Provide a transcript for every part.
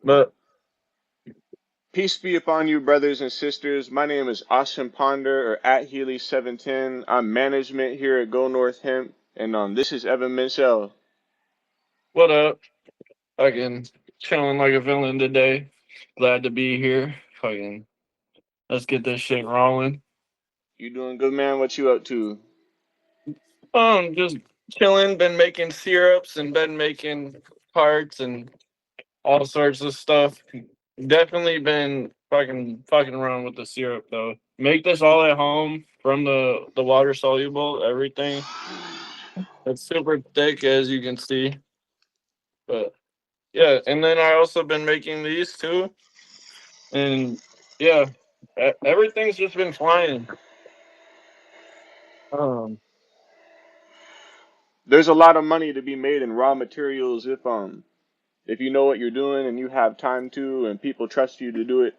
But Peace be upon you, brothers and sisters. My name is Austin Ponder, or at Healy710. I'm management here at Go North Hemp, and this is Evan Mentzel. what up? Fucking chilling like a villain today. Glad to be here. Fucking let's get this shit rolling. You doing good, man? What you up to? Just chilling. Been making syrups and been making parts and all sorts of stuff. Definitely been fucking around with the syrup though. Make this all at home from the water soluble everything. It's super thick as you can see, but yeah. And then I also been making these too, and yeah, everything's just been flying. Um, There's a lot of money to be made in raw materials if you know what you're doing and you have time to, and people trust you to do it.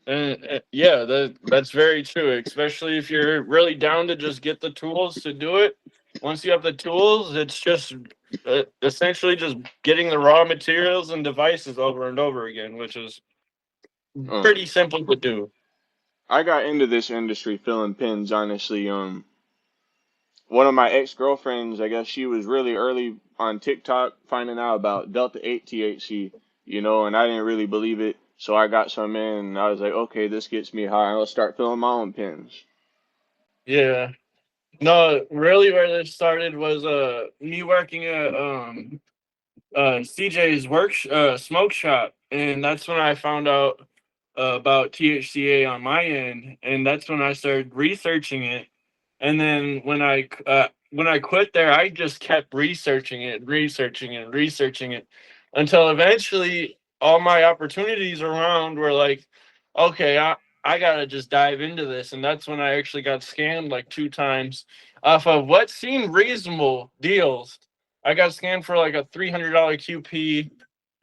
and yeah, that's very true. Especially if you're really down to just get the tools to do it. Once you have the tools, it's just essentially just getting the raw materials and devices over and over again, which is pretty Um, simple to do. I got into this industry filling pins, honestly. One of my ex-girlfriends, I guess she was really early on TikTok finding out about Delta 8 THC, and I didn't really believe it. So I got some in and I was like, okay, this gets me high. I'll start filling my own pins. Yeah. No, really, where this started was me working at CJ's smoke shop, and that's when I found out about THCA on my end, and that's when I started researching it. And then when I quit there, I just kept researching it until eventually all my opportunities around were like, okay, I gotta just dive into this, and that's when I actually got scammed like two times off of what seemed reasonable deals. I got scammed for like a $300 QP,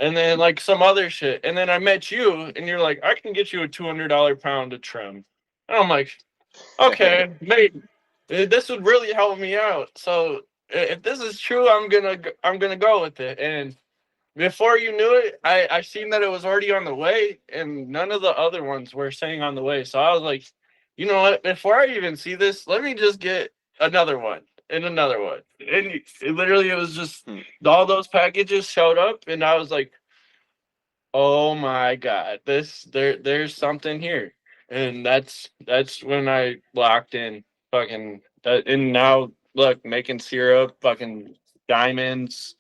and then like some other shit. And then I met you, and you're like, I can get you a $200 pound of trim. And I'm like, okay, maybe this would really help me out. So if this is true, I'm gonna go with it. And before you knew it, I seen that it was already on the way, and none of the other ones were saying on the way. So I was like, you know what? Before I even see this, let me just get another one and another one. And it was just Hmm. all those packages showed up, and I was like, oh my god, there's something here. And that's when I locked in fucking and now look, making syrup, fucking diamonds,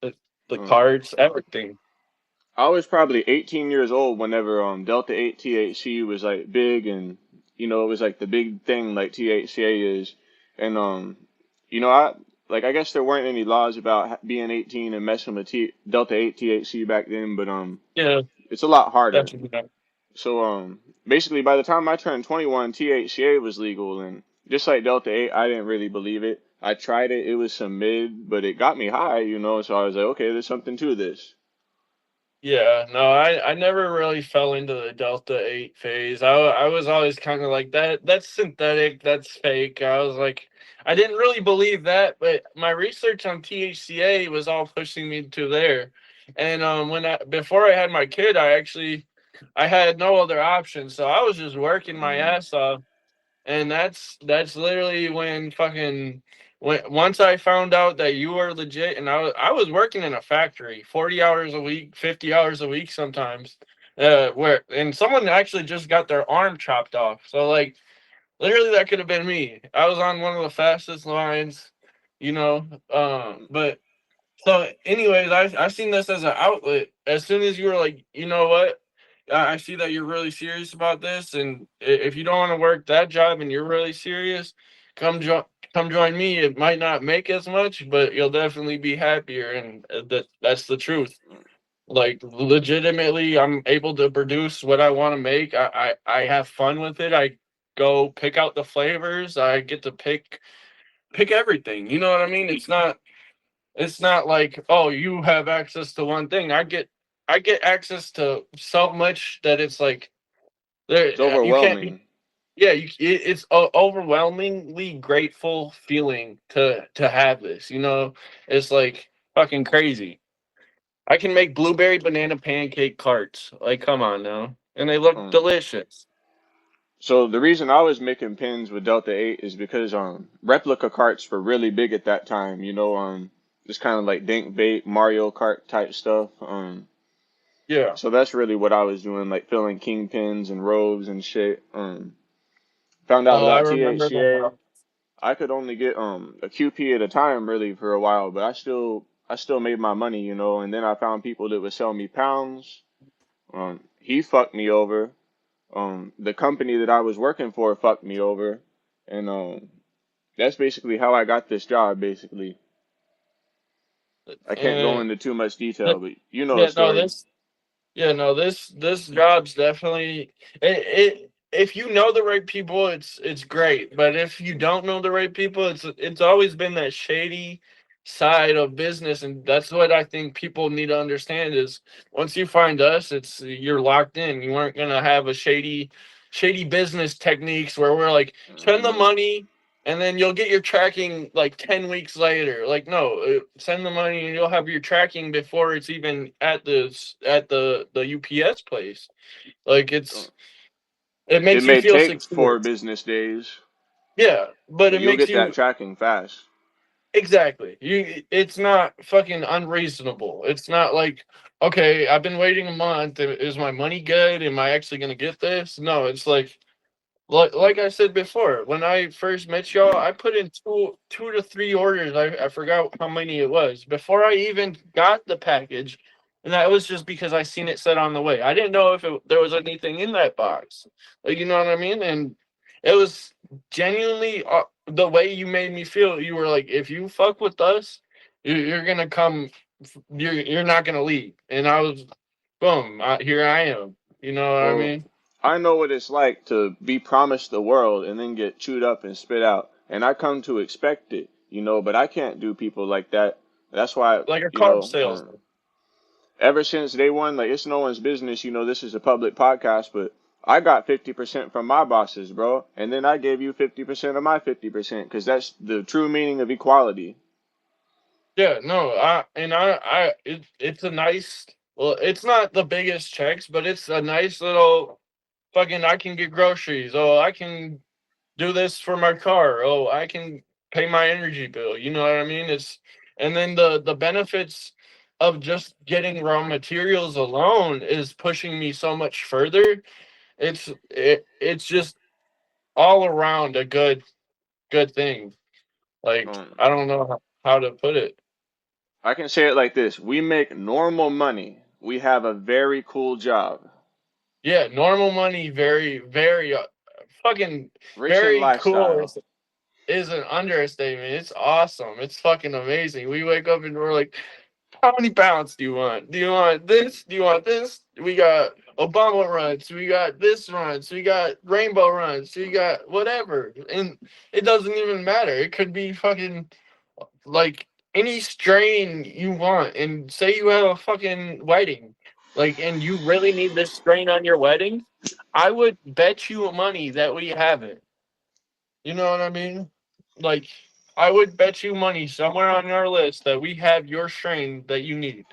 the, the um, cards, everything. I was probably 18 years old whenever Delta 8 THC was like big, and it was like the big thing like THCA is. And I I guess there weren't any laws about being 18 and messing with Delta 8 THC back then, but Yeah, it's a lot that's harder. So basically by the time I turned 21, THCA was legal, and just like Delta 8, I didn't really believe it. I tried it, it was some mid, but it got me high, so I was like, okay, there's something to this. yeah, no, I never really fell into the Delta 8 phase. I was always kind of like that. That's synthetic. That's fake. I was like, I didn't really believe that, but my research on THCA was all pushing me to there. And when I before I had my kid, I had no other option, so I was just working my ass off, and that's literally when fucking once I found out that you were legit, and I was working in a factory 40 hours a week, 50 hours a week sometimes, where and someone actually just got their arm chopped off. So like literally that could have been me. I was on one of the fastest lines, you know. But so, anyways, I seen this as an outlet. As soon as you were like, you know what, I see that you're really serious about this, and if you don't want to work that job and you're really serious, come join come join me. It might not make as much, but you'll definitely be happier, and that's the truth. Like legitimately, I'm able to produce what I want to make. I have fun with it. I go pick out the flavors. I get to pick everything. You know what I mean? It's not like, oh, you have access to one thing. I get access to so much that it's like there It's you can't. overwhelming. Yeah, it's a overwhelmingly grateful feeling to have this. It's like fucking crazy. I can make blueberry banana pancake carts. Like, come on now, and they look Um, delicious. so the reason I was making pins with Delta 8 is because replica carts were really big at that time. Just kind of like Dink Bait Mario Kart type stuff. Yeah. So that's really what I was doing, like filling kingpins and robes and shit. Found out Oh, I about remember THCA. that. I could only get a QP at a time really for a while, but I still made my money, and then I found people that would sell me pounds. He fucked me over. The company that I was working for fucked me over, and that's basically how I got this job. Basically, I can't go And into too much detail, th- but you know the yeah, no, story. this Yeah, no, this job's definitely it. If you know the right people, it's great. But if you don't know the right people, it's always been that shady side of business, and that's what I think people need to understand is once you find us, it's you're locked in. You aren't gonna have a shady business techniques where we're like spend the Hmm. money and then you'll get your tracking like 10 weeks later. Like, no, send the money and you'll have your tracking before it's even at the UPS place. Like, it It makes you may feel take secure. 4 business days, Yeah, but but it you'll makes get that you tracking fast. exactly. It's not fucking unreasonable. It's not like, okay, I've been waiting a month. Is my money good? Am I actually going to get this? No, it's like I said before, when I first met y'all, I put in two to three orders. I forgot how many it was before I even got the package, and that was just because I seen it set on the way. I didn't know if there was anything in that box. Like, you know what I mean? And it was genuinely the way you made me feel. You were like, if you fuck with us, you're gonna come. You're not gonna leave. And I was, boom. Here I am. You know what I Well, mean? I know what it's like to be promised the world and then get chewed up and spit out, and I come to expect it, but I can't do people like that. That's why, Like a you car know, salesman. ever since day one, like it's no one's business, this is a public podcast, but I got 50% from my bosses, bro, and then I gave you 50% of my 50% because that's the true meaning of equality. Yeah, no, it's a nice. Well, it's not the biggest checks, but it's a nice little fucking. I can get groceries. Oh, I can do this for my car. Oh, I can pay my energy bill. You know what I mean? And then the benefits of just getting raw materials alone is pushing me so much further. It's just all around a good thing. Like, Um, I don't know how to put it. I can say it like this: we make normal money. We have a very cool job, Yeah, normal money, very, very, fucking, rich in very cool lifestyle. is an understatement. It's awesome. It's fucking amazing. We wake up and we're like, how many pounds do you want? Do you want this? Do you want this? We got Obama runs. We got this runs. We got rainbow runs. We got whatever. And it doesn't even matter. It could be fucking like any strain you want. And say you have a fucking wedding, like, and you really need this strain on your wedding. I would bet you money that we have it. You know what I mean? Like, I would bet you money somewhere on our list that we have your strain that you need.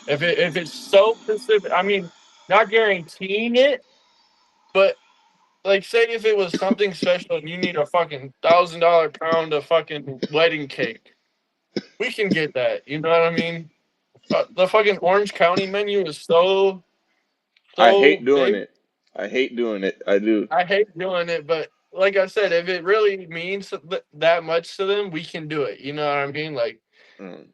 If it's so specific, I mean, not guaranteeing it, but like, say if it was something special and you need a fucking $1,000 pound of fucking wedding cake, we can get that. You know what I mean? The fucking Orange County menu is I so hate doing big. it. I hate doing it. I do. I hate doing it, but like I said, if it really means that much to them, we can do it. You know what I mean? Like, Mm.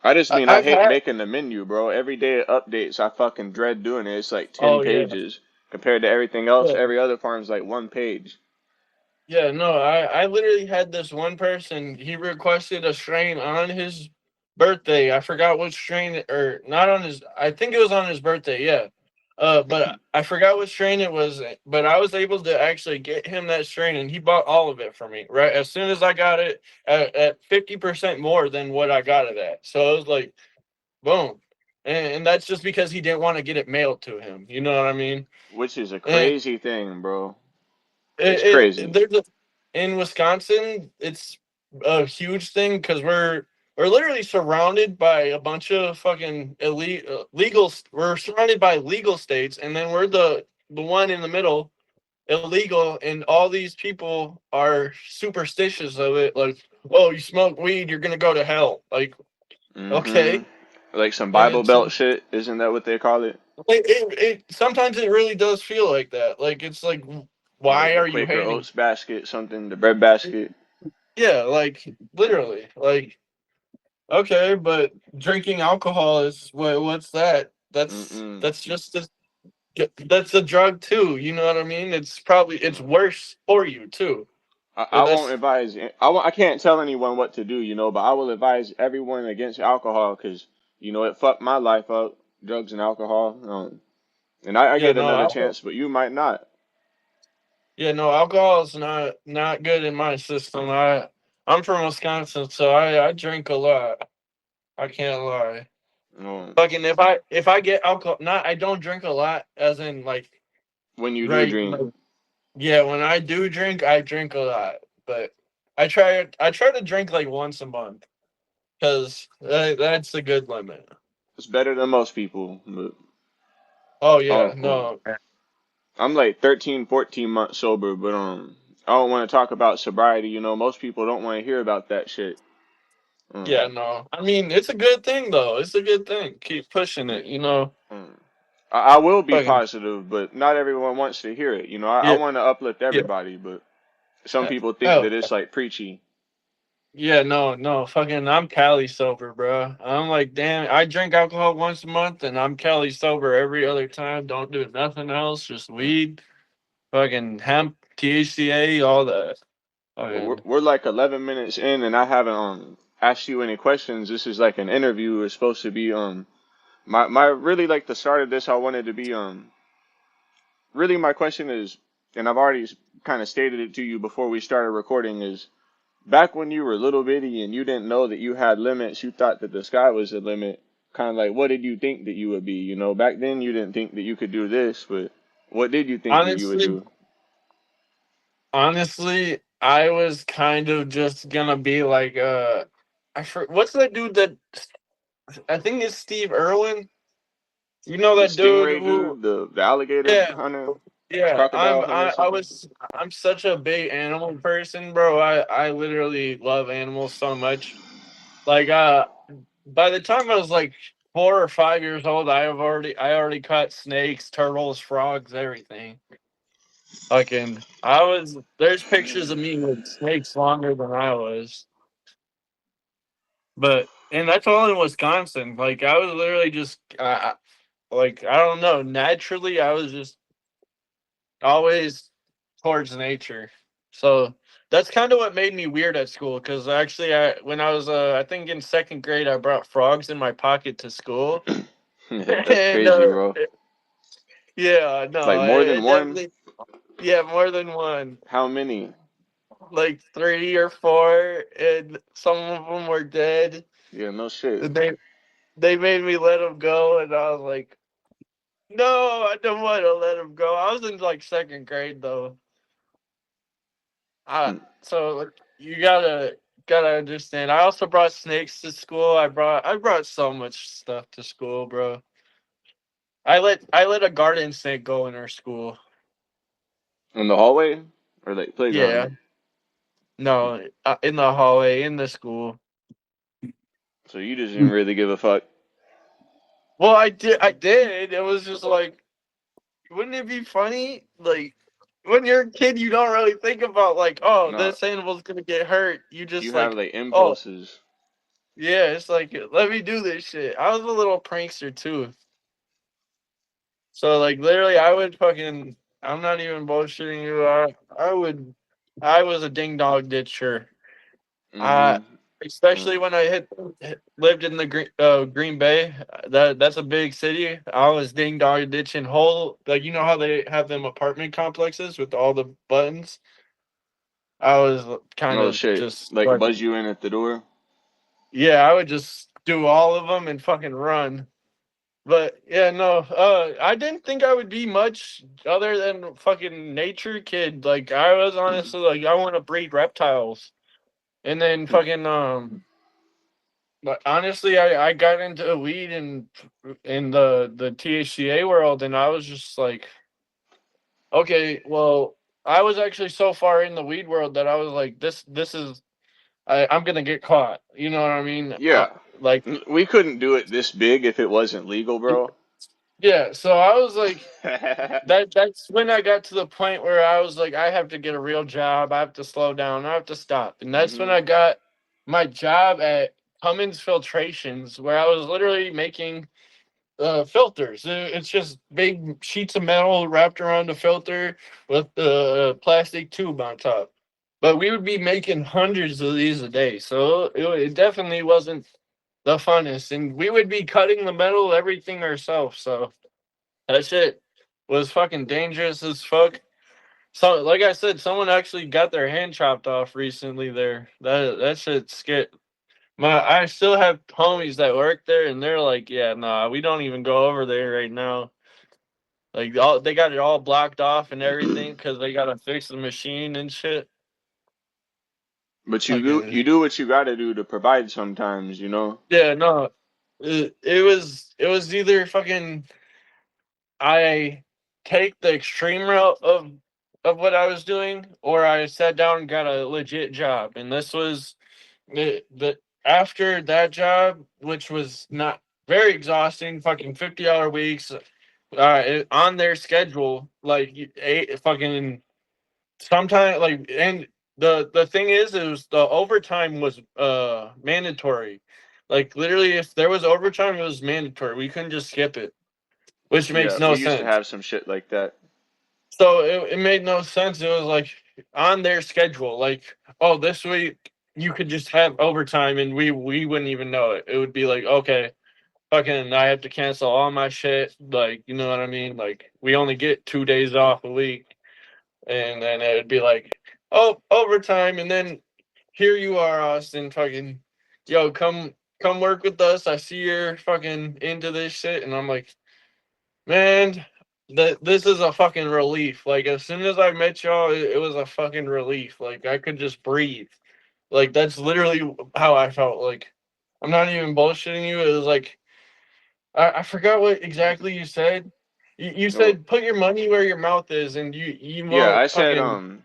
I just mean I I've hate had. making the menu, bro. Every day it updates. I fucking dread doing it. It's like 10 Oh yeah, pages compared to everything else. yeah. Every other farm's like 1 page. Yeah, no, I literally had this one person. He requested a strain on his birthday. I forgot what strain, or not on his. I think it was on his birthday. Yeah, but I forgot what strain it was. But I was able to actually get him that strain, and he bought all of it for me. Right as soon as I got it at 50% more than what I got it at. So it was like, boom, and that's just because he didn't want to get it mailed to him. You know what I mean? Which is a And crazy thing, bro. It's it crazy. there's a in Wisconsin, it's a huge thing because we're literally surrounded by a bunch of fucking elite legal. We're surrounded by legal states, and then we're the one in the middle, illegal, and all these people are superstitious of it. Like, oh, you smoke weed, you're gonna go to hell. Like, Mm-hmm. okay, Like some Bible and Belt so shit, isn't that what they call it? it sometimes it really does feel like that. Like it's like, Like why the are you Quaker hating? Oats basket, something, the bread basket. Yeah, like literally, like okay, but drinking alcohol is what's that? Mm-mm. That's just a, that's a drug too. You know what I mean? It's worse for you too. I But won't that's advise. I can't tell anyone what to do, but I will advise everyone against alcohol because it fucked my life up, drugs and alcohol. And I yeah get no another alcohol. chance, but you might not. Yeah, no, alcohol is not good in my system. I'm from Wisconsin, so I drink a lot. I can't lie. Um, Fucking if I get alcohol, not I don't drink a lot, as in like when you do right. drink, Like, yeah, when I do drink, I drink a lot, but I try to drink like once a month because that's a good limit. it's better than most people. But Oh yeah, oh, no, I'm like 13, 14 months sober, but I don't want to talk about sobriety. Most people don't want to hear about that shit. yeah, Um, no. I mean, it's a good thing though. It's a good thing. Keep pushing it. You know, um, I will be fucking positive, but not everyone wants to hear it. I yeah, want to uplift yeah. everybody, but some people think Hell, that it's like preachy. yeah, no, no, fucking, I'm Cali sober, bro. I'm like, damn, I drink alcohol once a month, and I'm Cali sober every other time. Don't do nothing else, just Mm. weed, fucking hemp, THCA, all that. Well, we're, Fucking, we're like 11 minutes in, and I haven't asked you any questions. This is like an interview. It's supposed to be my really like the start of this. I wanted to be really my question is, and I've already kind of stated it to you before we started recording is back when you were little bitty and you didn't know that you had limits, you thought that the sky was the limit. Kind of like, what did you think that you would be? Back then you didn't think that you could do this, but what did you think that you would honestly, do? honestly, I was kind of just gonna be like, what's that dude that I think it's Steve Irwin? You know The that dude stingray who, dude, the alligator yeah, hunter, yeah, crocodile hunter, something. I'm such a big animal person, bro. I literally love animals so much. Like by the time I was like 4 or 5 years old, I already caught snakes, turtles, frogs, everything. Fucking I was there's pictures of me with snakes longer than I was. But and that's all in Wisconsin. Like I was literally just like I don't know, naturally I was just always towards nature. So that's kind of what made me weird at school. Because actually, when I was, I think in second grade, I brought frogs in my pocket to school, That's and crazy, bro. yeah, Like no, more than it one? definitely, yeah, more than one, How many? like 3 or 4, and some of them were dead. Yeah, no shit. And they made me let them go, and I was like, no, I don't want to let them go. I was in like second grade though. Hmm. So like, you gotta understand. I also brought snakes to school. I brought so much stuff to school, bro. I let a garden snake go in our school. In the hallway or like playground? Yeah, no, in the hallway in the school. So you just didn't really give a fuck. Well, I did. It was just like, wouldn't it be funny? Like when you're a kid, you don't really think about like, oh, No, this animal's gonna get hurt. You you just have like, like oh, impulses. yeah, it's like let me do this shit. I was a little prankster too. So like literally, I would fucking. I'm not even bullshitting you. I would. I was a ding dong ditcher. I Mm-hmm. especially when I lived in the Green Bay. That's a big city. I was ding dong ditching whole like you know how they have them apartment complexes with all the buttons. I was kind Oh of shit. just Like buzz fucking you in at the door. yeah. I would just do all of them and fucking run. But yeah, no, I didn't think I would be much other than fucking nature kid. Like I was honestly like I want to breed reptiles, and then fucking But honestly, I got into weed in the THCA world, and I was just like, okay, well, I was actually so far in the weed world that I was like, this is I'm gonna get caught. You know what I mean? Yeah. Like, We couldn't do it this big if it wasn't legal, bro. yeah. So I was like, that's when I got to the point where I was like, I have to get a real job. I have to slow down. I have to stop. And that's when Hmm. I got my job at Cummins Filtrations, where I was literally making filters. It's just big sheets of metal wrapped around the filter with the plastic tube on top. But we would be making hundreds of these a day, so it definitely wasn't the funnest. And we would be cutting the metal, everything ourselves. So that shit was fucking dangerous as fuck. So, like I said, someone actually got their hand chopped off recently. There, that shit scared. I still have homies that work there, and they're like, "Yeah, nah, we don't even go over there right now. Like, they got it all blocked off and everything because they gotta fix the machine and shit." But you Fucking do what you gotta do to provide sometimes, you know? yeah, no, it was either fucking I take the extreme route of what I was doing, or I sat down and got a legit job. And this was the after that job, which was not very exhausting, fucking 50-hour weeks, on their schedule, like eight fucking sometime like and the thing is, it was the overtime was mandatory. Like literally, if there was overtime, it was mandatory. We couldn't just skip it, which Yeah, makes no we used to sense. have some shit like that. So it made no sense. It was like on their schedule, like, oh, this week you could just have overtime and we wouldn't even know it. It would be like, okay, fucking I have to cancel all my shit. Like, you know what I mean? Like we only get 2 days off a week, and then it would be like, oh, overtime, and then here you are, Austin, fucking, yo, come work with us. I see you're fucking into this shit, and I'm like, man, this is a fucking relief. Like as soon as I met y'all, it was a fucking relief. Like I could just breathe. Like that's literally how I felt. Like I'm not even bullshitting you. It was like I forgot what exactly you said. You Well, said put your money where your mouth is, and you yeah, I won't said, fucking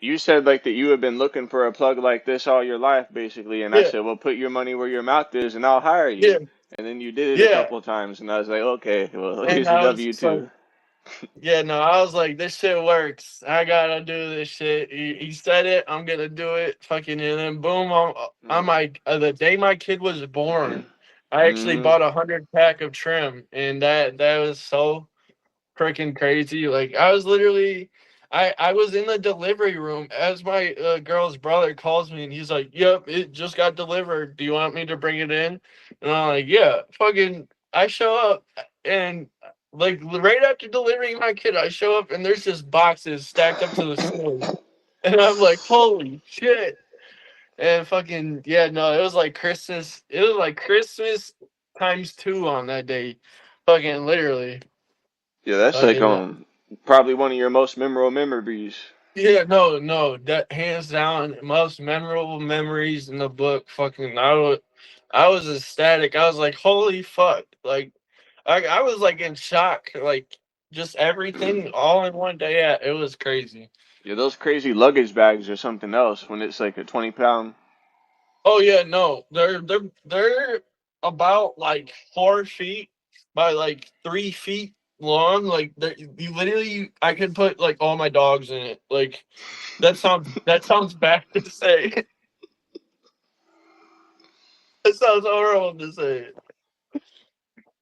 you said like that you have been looking for a plug like this all your life, basically, and I yeah said, well, put your money where your mouth is, and I'll hire yeah you. And then you did it a yeah. couple times, and I was like, okay, well, And here's the I was W just like, two. yeah, no, I was like, this shit works. I gotta do this shit. He said it. I'm gonna do it. Fucking, and then boom, on my the day my kid was born, I actually Mm-hmm. bought 100 pack of trim, and that was so freaking crazy. Like I was literally, I was in the delivery room as my girl's brother calls me, and he's like, "Yep, it just got delivered. Do you want me to bring it in?" And I'm like, "Yeah." Fucking, I show up, and like right after delivering my kid, I show up, and there's just boxes stacked up to the ceiling, and I'm like, "Holy shit!" And fucking yeah, no, it was like Christmas. It was like Christmas times two on that day. Fucking literally. Yeah, that's like Fucking probably one of your most memorable memories. yeah, no, no, that hands down most memorable memories in the book. Fucking, I was ecstatic. I was like, holy fuck! Like, I was like in shock. Like, just everything all in one day. Yeah, it was crazy. Yeah, those crazy luggage bags are something else when it's like a 20 pound. Oh yeah, no, they're about like 4 feet by like 3 feet long. Like, you literally, I could put like all my dogs in it. Like, that sounds bad to say. It sounds horrible to say.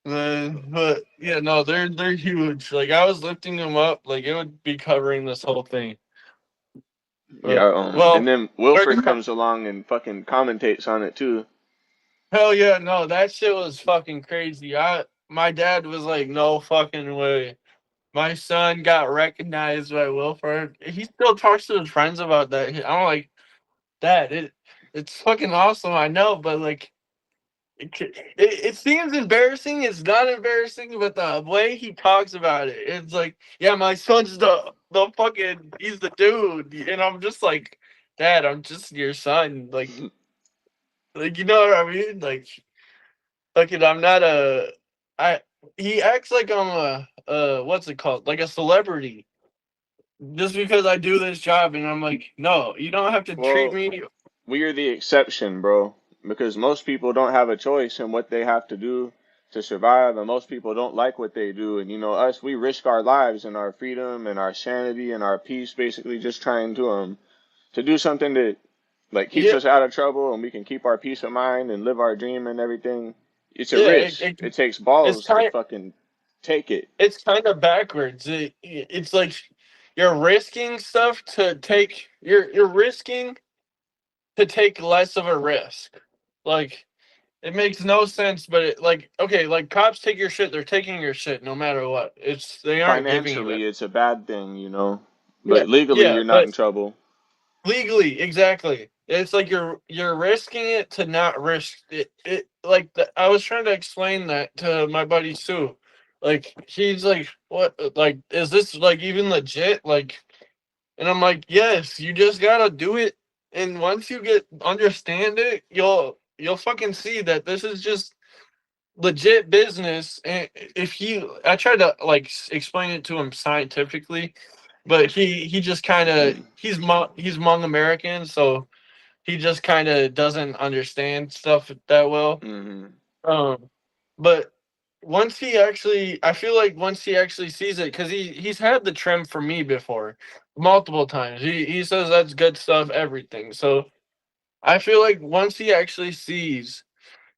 But yeah, no, they're huge. Like I was lifting them up, like it would be covering this whole thing. Yeah, But and well, then are you Wilfred comes along and fucking commentates on it too. hell yeah, no, that shit was fucking crazy. My dad was like, no fucking way. My son got recognized by Wilford. He still talks to his friends about that. I'm like, Dad, it's fucking awesome. I know, but like it seems embarrassing. It's not embarrassing, but the way he talks about it, it's like, yeah, my son's the fucking he's the dude, and I'm just like, Dad, I'm just your son. Like, Like, you know what I mean? Like, fucking, I'm not a. I. He acts like I'm what's it called? Like a celebrity. Just because I do this job, and I'm like, no, you don't have to treat Well, me. we are the exception, bro, because most people don't have a choice in what they have to do to survive, and most people don't like what they do. And you know, us, we risk our lives and our freedom and our sanity and our peace, basically just trying to do something that like keeps Yeah, us out of trouble and we can keep our peace of mind and live our dream and everything. It's a yeah. risk. It takes It's balls to kind. fucking take it. It's kind of backwards. It's like you're risking stuff to take. You're risking to take less of a risk. Like it makes no sense, but like okay, like cops take your shit. They're taking your shit no matter what. It's they aren't giving you Financially, that. it's a bad thing, you know, Yeah, but legally, yeah, you're not in but trouble. legally, exactly. It's like you're risking it to not risk it. Like I was trying to explain that to my buddy Sue. Like he's like, what? Like, is this like even legit? Like, and I'm like, yes. You just gotta do it, and once you get understand it, you'll fucking see that this is just legit business. And if I tried to like explain it to him scientifically, but he just kind of he's Hmong American, so he just kind of doesn't understand stuff that well. Hmm. Um, but once he actually, I feel like once he actually sees it, because he's had the trim for me before, multiple times. He says that's good stuff, everything. So I feel like once he actually sees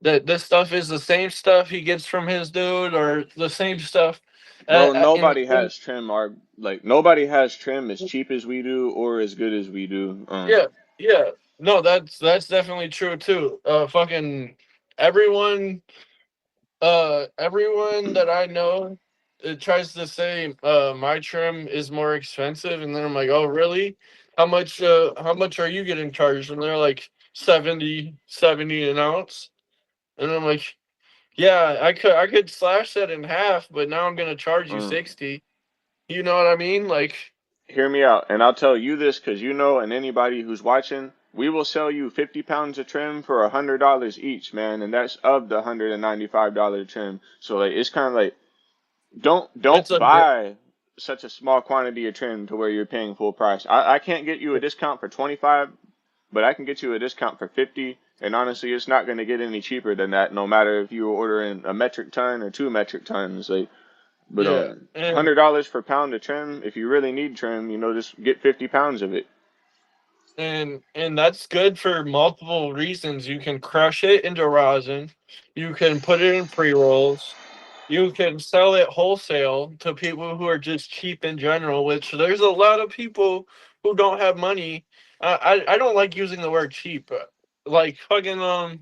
that this stuff is the same stuff he gets from his dude, or the same stuff, Bro, in nobody has trim our like nobody has trim as cheap as we do or as good as we do. yeah, yeah. No, that's definitely true too. Fucking everyone, everyone that I know, it tries to say my trim is more expensive, and then I'm like, oh really? How much are you getting charged? And they're like 70 an ounce, and I'm like, yeah, I could slash that in half, but now I'm gonna charge you Um, 60. You know what I mean? Like, Hear me out, and I'll tell you this because you know, and anybody who's watching, we will sell you 50 pounds of trim for $100 each, man, and that's of the $195 trim. So like, it's kind of like don't it's a gr- buy such a small quantity of trim to where you're paying full price. I can't get you a discount for 25, but I can get you a discount for 50. And honestly, it's not going to get any cheaper than that, no matter if you were ordering a metric ton or 2 metric tons. Like, but yeah, $100 per pound of trim. If you really need trim, you know, just get 50 pounds of it. and that's good for multiple reasons. You can crush it into rosin, you can put it in pre rolls, you can sell it wholesale to people who are just cheap in general. Which there's a lot of people who don't have money. I don't like using the word cheap, like fucking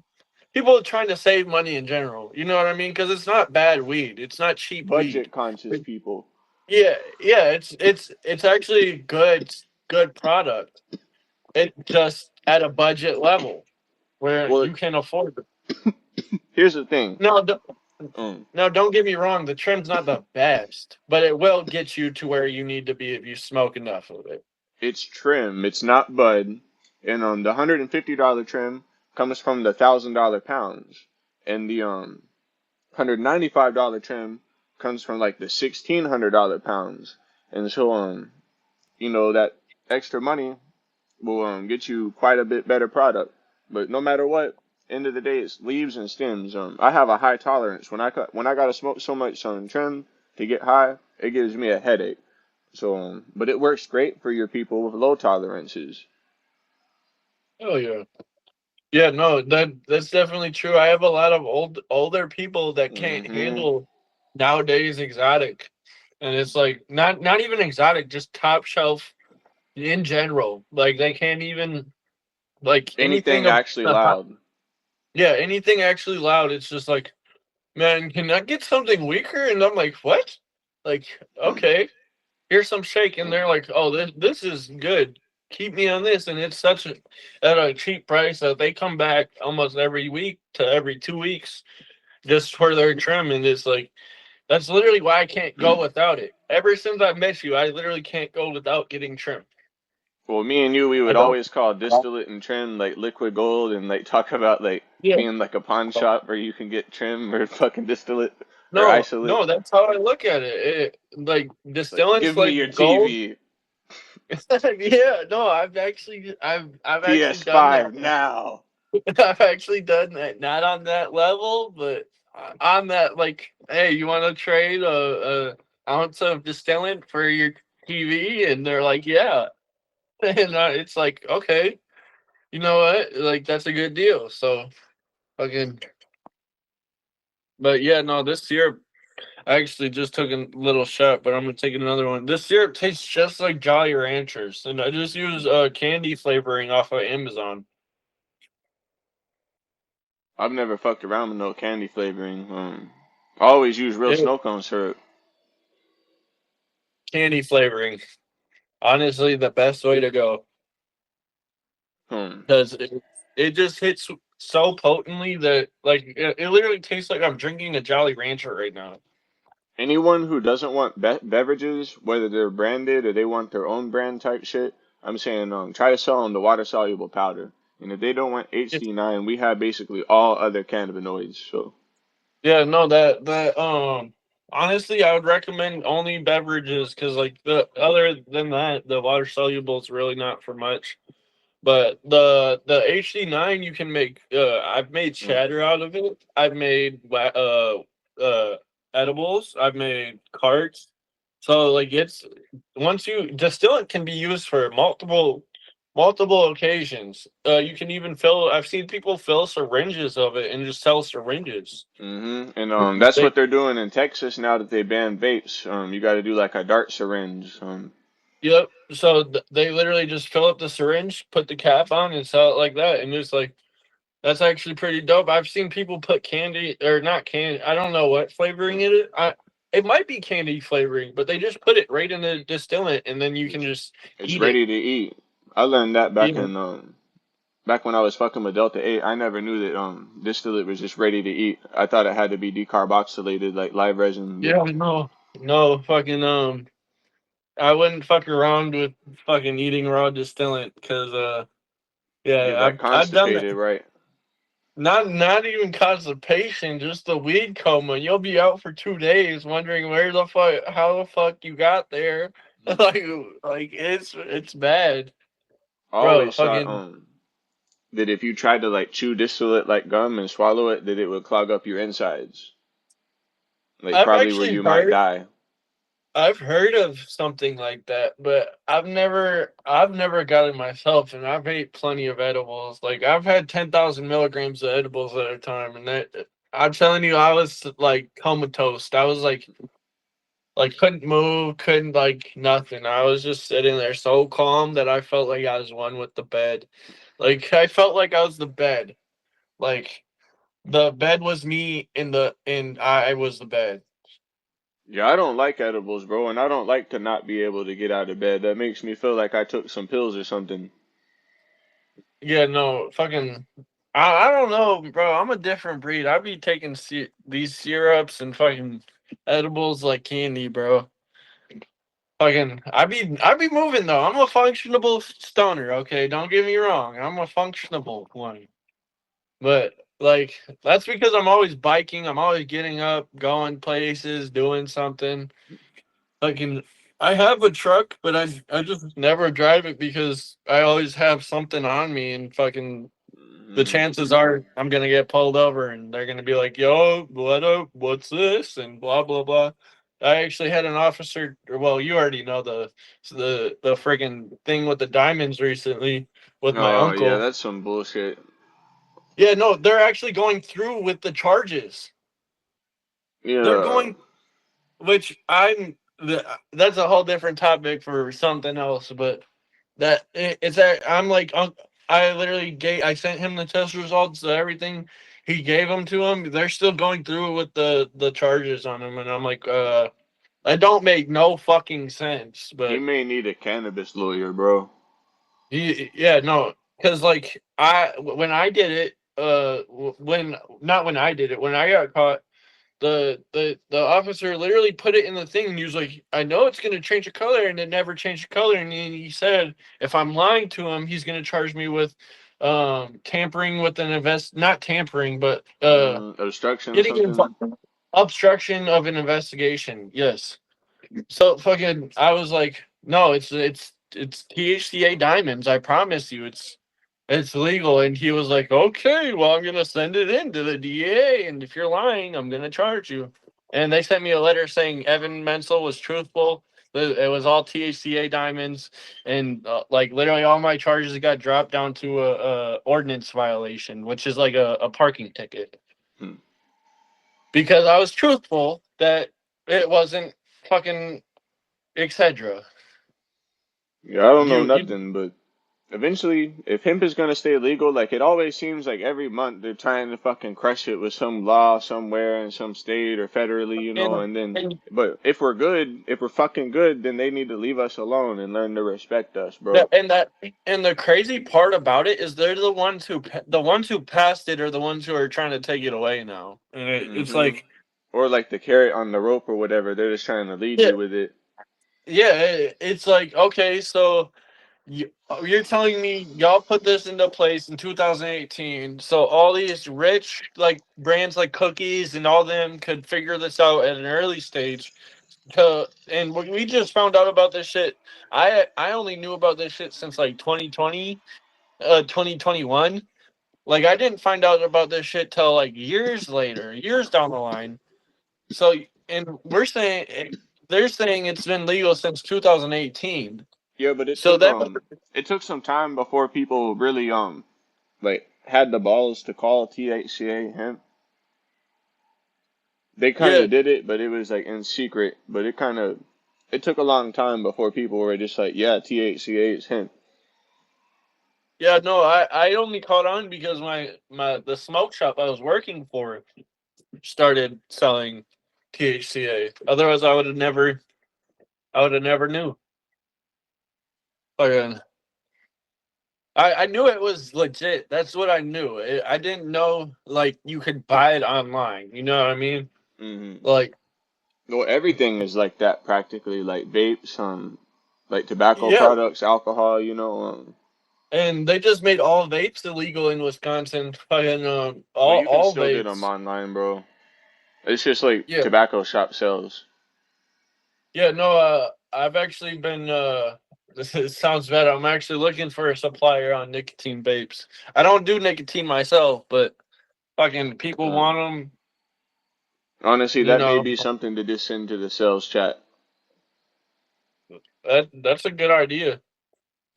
people trying to save money in general. You know what I mean? Because it's not bad weed. It's not cheap Budget weed. conscious people. Yeah, yeah. It's actually good product. It just at a budget level where Well, you can afford it. here's the thing. No, Um, no, don't get me wrong. The trim's not the best, but it will get you to where you need to be if you smoke enough of it. it's trim. It's not bud. And the $150 trim comes from the $1,000 pounds, and the $195 trim comes from like the $1,600 pounds. And so you know that extra money will get you quite a bit better product. But no matter what, end of the day, it's leaves and stems. I have a high tolerance when I gotta smoke so much trim to get high, it gives me a headache. So, but it works great for your people with low tolerances. Oh yeah, yeah. No, that's definitely true. I have a lot of older people that can't Hmm. handle nowadays exotic, and it's like not even exotic, just top shelf in general. Like they can't even like anything Anything of actually the hot. loud. Yeah, anything actually loud. It's just like, man, can I get something weaker? And I'm like, what? Like, okay, here's some shake, and they're like, oh, this is good. Keep me on this, and it's such at a cheap price that they come back almost every week to every 2 weeks just for their trim, and it's like that's literally why I can't go without it. Ever since I met you, I literally can't go without getting trim. Well, me and you, we I would don't. always call distillate and trim like liquid gold, and like talk about like Yeah. being like a pawn shop where you can get trim or fucking distillate or No, isolate. no, that's how I look at it. Like It's like, distillant's give me your like gold. TV, Yeah, no, I've actually done that. PS5 now. I've actually done that. Not on that level, but on that, like, hey, you want to trade a ounce of distillant for your TV? And they're like, yeah. And it's like, okay, you know what? Like, that's a good deal. So, fucking, but yeah, no, this syrup, I actually just took a little shot, but I'm gonna take another one. This syrup tastes just like Jolly Ranchers, and I just use candy flavoring off of Amazon. I've never fucked around with no candy flavoring. I always use real Yeah, snow cone syrup. candy flavoring, honestly, the best way to go. Hmm. Because it just hits so potently that like it literally tastes like I'm drinking a Jolly Rancher right now. Anyone who doesn't want beverages, whether they're branded or they want their own brand type shit, I'm saying try to sell them the water soluble powder. And if they don't want It- HD9, we have basically all other cannabinoids. So yeah, no, that honestly, I would recommend only beverages because like the other than that, the water soluble is really not for much. But the HD9 you can make. I've made mm, shatter out of it. I've made uh edibles. I've made carts. So like it's once you distillant can be used for multiple occasions. You can even fill. I've seen people fill syringes of it and just sell syringes. and that's They what they're doing in Texas now that they banned vapes. You got to do like a dart syringe. Yep. So they literally just fill up the syringe, put the cap on, and sell it like that. And it's like that's actually pretty dope. I've seen people put candy or not candy. I don't know what flavoring it is. It might be candy flavoring, but they just put it right in the distillant, and then you can It's just it's eat it. ready to eat. I learned that back Yeah, in back when I was fucking with Delta 8. I never knew that distillate was just ready to eat. I thought it had to be decarboxylated like live resin, but yeah, no, fucking I wouldn't fuck around with fucking eating raw distillant because get yeah, like I've done that. constipated, right? Not even constipation, just the weed coma. You'll be out for 2 days wondering where the fuck, how the fuck you got there. Like it's bad, I bro. always thought Fucking, that if you tried to like chew distillate like gum and swallow it, that it would clog up your insides, like I've probably where actually you might die. I've heard of something like that, but I've never got it myself, and I've ate plenty of edibles. Like I've had 10,000 milligrams of edibles at a time, and that I'm telling you, I was like comatose. I was like couldn't move, couldn't like nothing. I was just sitting there so calm that I felt like I was one with the bed. Like I felt like I was the bed. Like the bed was me and I was the bed. Yeah, I don't like edibles, bro, and I don't like to not be able to get out of bed. That makes me feel like I took some pills or something. Yeah, no, fucking I don't know, bro. I'm a different breed. I be taking these syrups and fucking edibles like candy, bro. Fucking I be moving though. I'm a functionable stoner, okay? Don't get me wrong. I'm a functionable one. But like that's because I'm always biking. I'm always getting up, going places, doing something. Fucking, I have a truck, but I just never drive it because I always have something on me, and fucking the Hmm. chances are I'm gonna get pulled over, and they're gonna be like, "Yo, what up? What's this?" and blah blah blah. I actually had an officer. Well, you already know the friggin' thing with the diamonds recently with my Oh yeah, uncle. that's some bullshit. Yeah, no, they're actually going through with the charges. They're Yeah, going, which that's a whole different topic for something else. But it's that I'm like, I literally I sent him the test results, everything. He gave them to him. They're still going through with the charges on him, and I'm like, I don't make no fucking sense. he But may need a cannabis lawyer, bro. yeah, no, because like when I did it, when not when I did it, when I got caught. the officer literally put it in the thing, and he was like, "I know it's gonna change the color," and it never changed the color. And he said, if I'm lying to him, he's gonna charge me with tampering with an not tampering, but Obstruction, getting something. obstruction of an investigation. Yes. So fucking, I was like, no, it's THCA diamonds. I promise you, it's legal. And he was like, okay, well, I'm gonna send it in to the DA, and if you're lying, I'm gonna charge you. And they sent me a letter saying Evan Mentzel was truthful. It was all THCA diamonds, and like literally all my charges got dropped down to a ordinance violation, which is like a parking ticket, Hmm. because I was truthful that it wasn't fucking etc. Yeah, I don't know You nothing, but eventually, if hemp is gonna stay legal, like it always seems like every month they're trying to fucking crush it with some law somewhere in some state or federally, and and then, and but if we're good, if we're fucking good, then they need to leave us alone and learn to respect us, bro. that and the crazy part about it is they're the ones who passed it are the ones who are trying to take it away now, and it's Hmm. like, Or like the carrot on the rope or whatever, they're just trying to lead yeah, you with it. yeah, it's like, okay, so you're telling me y'all put this into place in 2018, so all these rich like brands like cookies and all them could figure this out at an early stage. And we just found out about this shit. I only knew about this shit since like 2020, 2021. Like, I didn't find out about this shit till like years later, years down the line. So, and they're saying it's been legal since 2018. Yeah, but So that it took some time before people really like had the balls to call THCA hemp. They kind yeah, of did it, but it was like in secret. But it took a long time before people were just like, yeah, THCA is hemp. yeah, no, I only caught on because my the smoke shop I was working for started selling THCA. Otherwise, I would have never knew. Fucking I knew it was legit. That's what I knew. I didn't know like you could buy it online. You know what I mean? Hmm. Like, Well, everything is like that practically, like vapes, like tobacco yeah. products, alcohol. And they just made all vapes illegal in Wisconsin. Fucking But you can all still get them vapes. online, bro. It's just like Yeah, tobacco shop sales. yeah. No, I've actually been. This sounds bad. I'm actually looking for a supplier on nicotine vapes. I don't do nicotine myself, but fucking people Uh, want them. Honestly, You that may know, be something to just send to the sales chat. that's a good idea.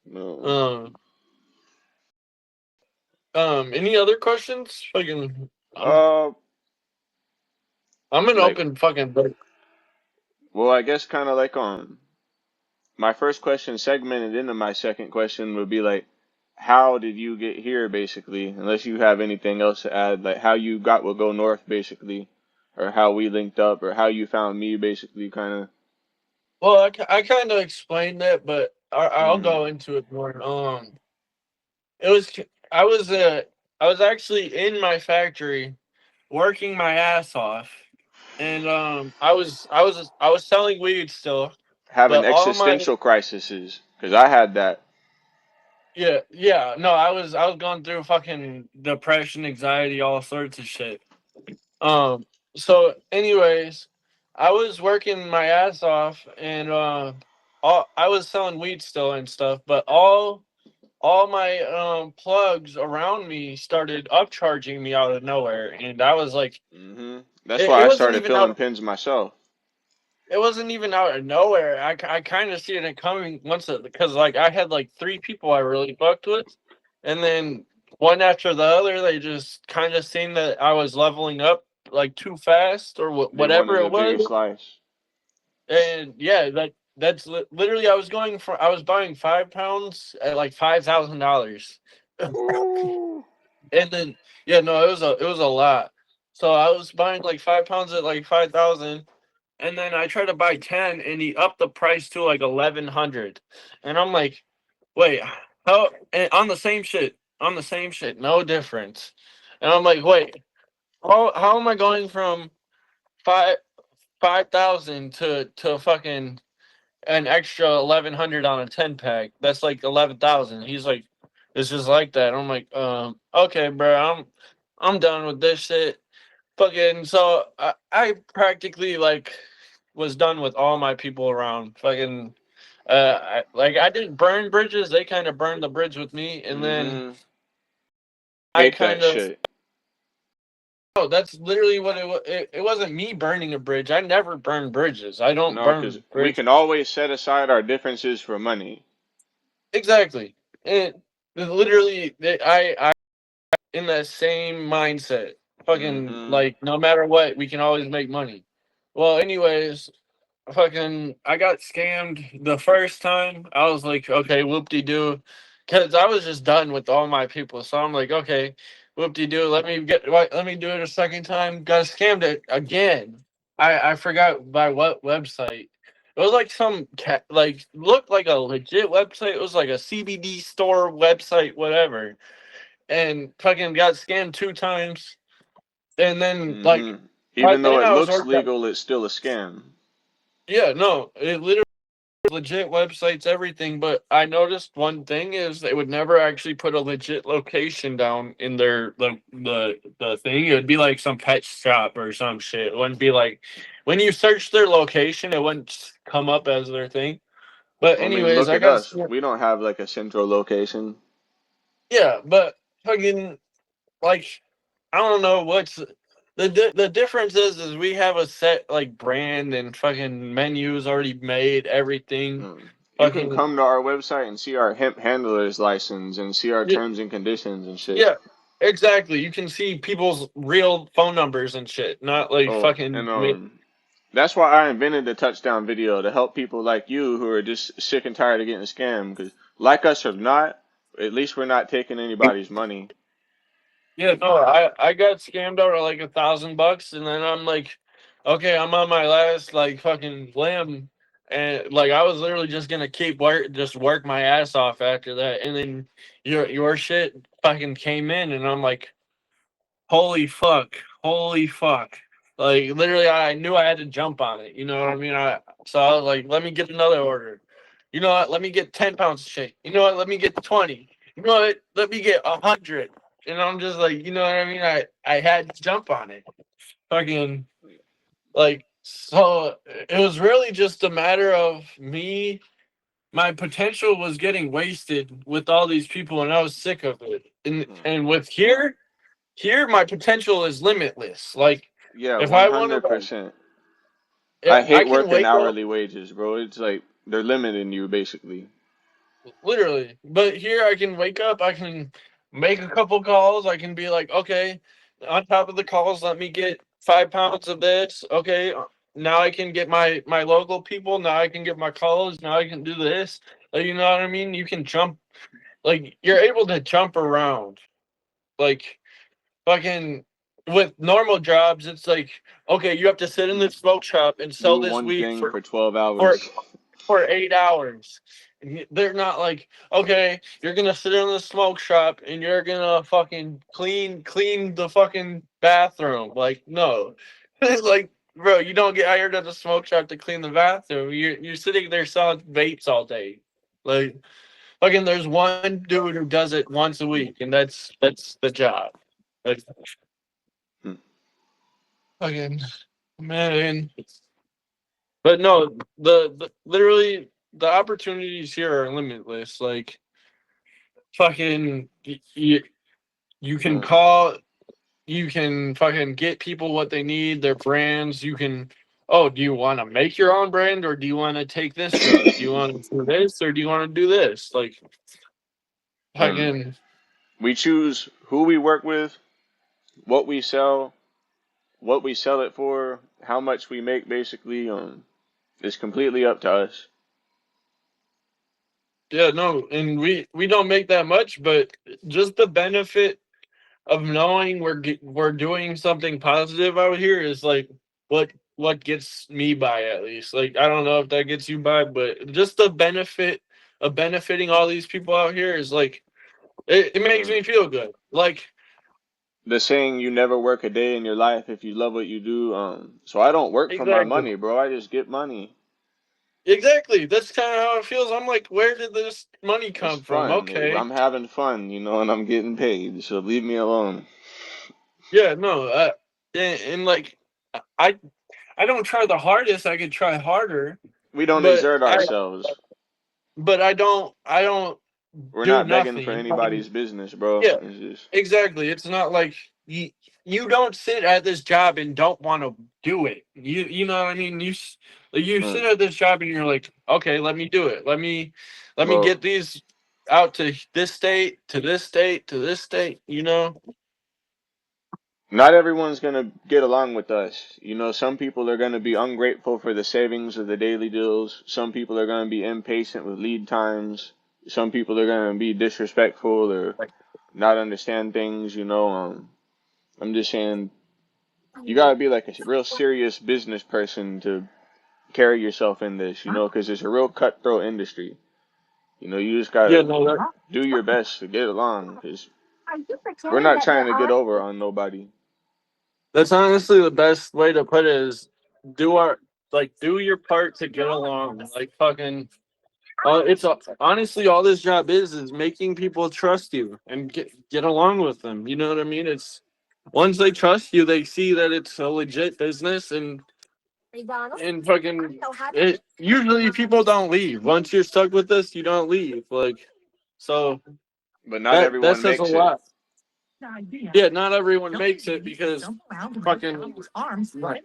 No. Um, any other questions? Fucking, Uh, I'm an like, open fucking book. well, I guess kind of like my first question segmented into my second question would be like, how did you get here, basically? Unless you have anything else to add, like how you got with Go North, basically, or how we linked up, or how you found me, basically, kind of. Well, I kind of explained that, but I'll Mm, go into it more. It was I was I was actually in my factory working my ass off, and I was selling weed still, having but all my existential crises, because I had that. yeah, no, I was going through fucking depression, anxiety, all sorts of shit. Um, so anyways, I was working my ass off, and I was selling weed still and stuff, but all my plugs around me started upcharging me out of nowhere, and I was like, That's why it I wasn't started even filling out. pins myself. It wasn't even out of nowhere. I kind of seen it coming once because like I had like three people I really fucked with, and then one after the other, they just kind of seen that I was leveling up like too fast or They whatever wanted it a bigger was. slice. And yeah, literally I was buying 5 pounds at like $5,000. Ooh. And then yeah, no, it was a lot. So I was buying like 5 pounds at like 5,000, and then I tried to buy 10, and he upped the price to like 1,100, and I'm like, wait, how? And on the same shit, no difference. And I'm like, wait, how am I going from five 5,000 to fucking an extra 1,100 on a 10 pack. That's like 11,000. He's like, it's just like that. I'm like, okay, bro, I'm done with this shit. Fucking, so I practically like was done with all my people around. Fucking, I didn't burn bridges. They kind of burned the bridge with me, and then Mm-hmm. I Hate that kind of. shit. Oh, that's literally what it was. It wasn't me burning a bridge. I never burn bridges. I don't No, because burn we can bridges. always set aside our differences for money. Exactly. It literally, I in that same mindset. Fucking Mm-hmm. like, no matter what, we can always make money. Well, anyways, fucking, I got scammed the first time. I was like, okay, whoop de doo, because I was just done with all my people. So I'm like, okay, whoop de doo. Let me do it a second time. Got scammed it again. I forgot by what website. It was like some cat, like looked like a legit website. It was like a CBD store website, whatever. And fucking got scammed two times. And then like Mm-hmm. by Even though then it I was looks already, legal, it's still a scam. yeah, no, it literally legit websites, everything. But I noticed one thing is they would never actually put a legit location down in their the thing. It would be like some pet shop or some shit. It wouldn't be like when you search their location, it wouldn't come up as their thing. But I mean, anyways, look I at got us. We don't have like a central location. yeah, but fucking like I don't know what's the difference is we have a set like brand and fucking menus already made, everything. Mm. You can Fucking come to our website and see our hemp handler's license and see our yeah, terms and conditions and shit. yeah, exactly. You can see people's real phone numbers and shit, not like Oh, fucking and that's why I invented the touchdown video to help people like you who are just sick and tired of getting scammed. Because like us or not, at least we're not taking anybody's money. yeah, no, I got scammed out of like $1,000, and then I'm like, okay, I'm on my last like fucking limb, and like I was literally just gonna keep work my ass off after that, and then your shit fucking came in, and I'm like, holy fuck, holy fuck. Like literally I knew I had to jump on it. You know what I mean? So I was like, let me get another order. You know what? Let me get 10 pounds of shit. You know what? Let me get 20. You know what? Let me get 100. And I'm just like, you know what I mean? I had to jump on it. Fucking like so it was really just a matter of me. My potential was getting wasted with all these people, and I was sick of it. Hmm. And with here my potential is limitless. Like Yeah, if I want to, 100%. yeah, I hate I can working wake up hourly wages, bro. It's like they're limiting you basically. literally, but here I can wake up, I can make a couple calls, I can be like, okay, on top of the calls, let me get 5 pounds of this. Okay, now I can get my local people. Now I can get my calls. Now I can do this. Like, you know what I mean? You can jump, like you're able to jump around, like fucking with normal jobs, it's like, okay, you have to sit in this smoke shop and sell Do this one weed thing for for 12 for hours. for 8 hours. They're not like, okay, you're gonna sit in the smoke shop and you're gonna fucking clean the fucking bathroom. Like, no. It's like, bro, you don't get hired at the smoke shop to clean the bathroom. You're sitting there selling vapes all day. Like fucking there's one dude who does it once a week, and that's the job. Like Hmm. fucking man. But no, the literally the opportunities here are limitless. Like fucking you can Hmm. call, you can fucking get people what they need, their brands. You can, oh, do you want to make your own brand, or do you want to take this road? Do you want to do this, or do you want to do this? Like um, fucking we choose who we work with, what we sell it for, how much we make. Basically, it's completely up to us. yeah, no, and we don't make that much, but just the benefit of knowing we're doing something positive out here is like what gets me by, at least. Like I don't know if that gets you by, but just the benefit of benefiting all these people out here is like it makes Hmm. me feel good. Like the saying, you never work a day in your life if you love what you do. So I don't work for my Exactly. money, bro. I just get money. Exactly. That's kind of how it feels. I'm like, where did this money It's come from? fun. Okay. I'm having fun, and I'm getting paid. So leave me alone. Yeah, no. And like, I I don't try the hardest. I could try harder, We don't but exert ourselves. I don't We're do not begging nothing. for You know what I anybody's mean? business, bro. Yeah, It's just, exactly. It's not like you don't sit at this job and don't want to do it. You know what I mean? Like, you sit mm, at this job and you're like, okay, let me do it. Let me well, get these out to this state, to this state, to this state. You know? not everyone's gonna get along with us. Some people are gonna be ungrateful for the savings of the daily deals. Some people are gonna be impatient with lead times. Some people are gonna be disrespectful or not understand things. I'm just saying you gotta be like a real serious business person to carry yourself in this. Because it's a real cutthroat industry. You just Yeah, gotta no, do your best to get along. Because we're not trying to get over on nobody. that's honestly the best way to put it is do our do your part to get along. Like fucking it's honestly all this job is making people trust you and get along with them. You know what I mean? It's once they trust you, they see that it's a legit business and fucking it. Usually, people don't leave. Once you're stuck with this, you don't leave. Like, so But not that everyone says a makes it. lot. Yeah, not everyone makes it because fucking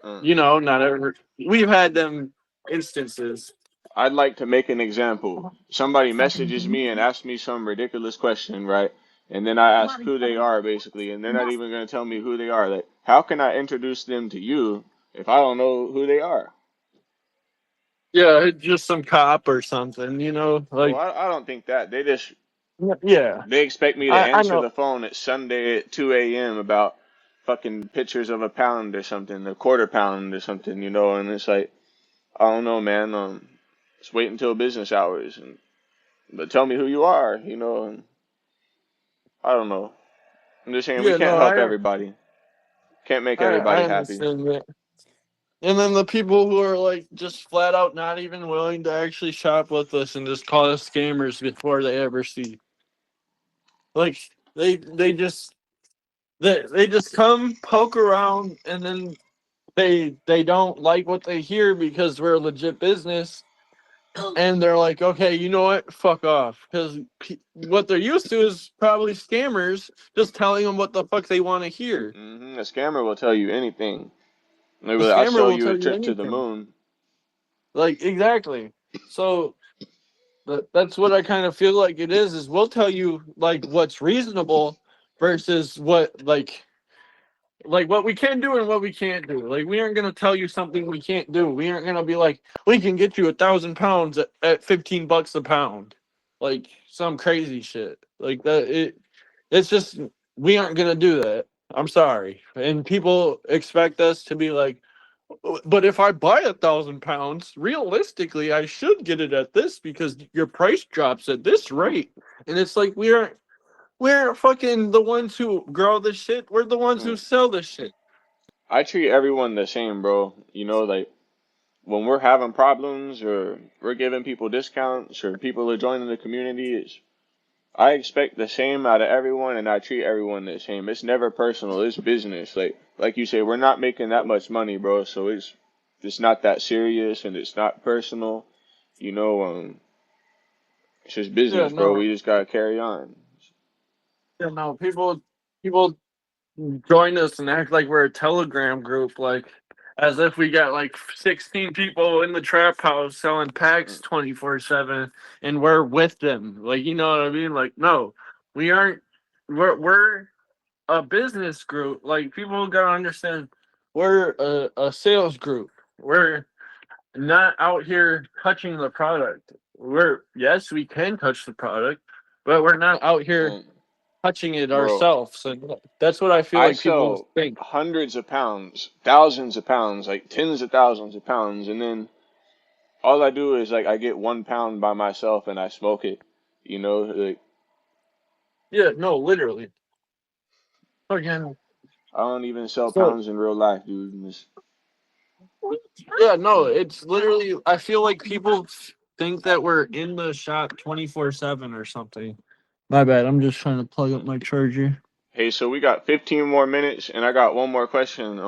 Uh, not every we've had them instances. I'd like to make an example. Somebody messages me and asks me some ridiculous question, right? And then I ask who they are, basically, and they're not even going to tell me who they are. Like, how can I introduce them to you if I don't know who they are? Yeah, just some cop or something, Well, like I don't think that. yeah. They expect me to I answer know. the phone at Sunday at 2 a.m. about fucking pictures of a pound or something, a quarter pound or something, and it's like, I don't know, man. Just wait until business hours, but tell me who you are, and I don't know. I'm just saying we Yeah, can't no, help everybody. Can't make I everybody happy. understand that. And then the people who are like just flat out not even willing to actually shop with us and just call us scammers before they ever see. Like they just come poke around and then they don't like what they hear because we're a legit business and they're like, okay, you know what, fuck off, because what they're used to is probably scammers just telling them what the fuck they want to hear. A scammer will tell you anything. They'll be A like, I'll scammer sell will you a tell you trip to the anything. moon. Like, exactly. So that's what I kind of feel like it is we'll tell you like what's reasonable versus what what we can do and what we can't do. Like, we aren't gonna tell you something we can't do. We aren't gonna be like, we can get you 1,000 pounds at $15 a pound, like some crazy shit like that. It's just we aren't gonna do that. I'm sorry, and people expect us to be like, but if I buy 1,000 pounds, realistically, I should get it at this because your price drops at this rate. And it's like we're fucking the ones who grow the shit. We're the ones who Mm. sell the shit. I treat everyone the same, bro. Like when we're having problems or we're giving people discounts or people are joining the community, I expect the same out of everyone and I treat everyone the same. It's never personal, it's business. Like you say, we're not making that much money, bro, so it's not that serious and it's not personal. You know, it's just Yeah, business, bro. no, We just gotta carry on. yeah, no. People join us and act like we're a Telegram group, like as if we got like 16 people in the trap house selling packs Mm. 24/7, and we're with them. Like, you know what I mean? Like, no, we aren't. We're a business group. Like, people gotta understand, we're a sales group. We're not out here touching the product. We're Yes, we can touch the product, but we're not out here Mm. touching it Bro, ourselves. And that's what I feel I like people sell think. hundreds of pounds, thousands of pounds, like tens of thousands of pounds, and then all I do is like I get 1 pound by myself and I smoke it. Like Yeah, no, literally. Again. I don't even sell So pounds in real life, dude. yeah, no, it's literally. I feel like people think that we're in the shop 24/7 or something. My bad. I'm just trying to plug up my charger. Hey, so we got 15 more minutes, and I got one more question.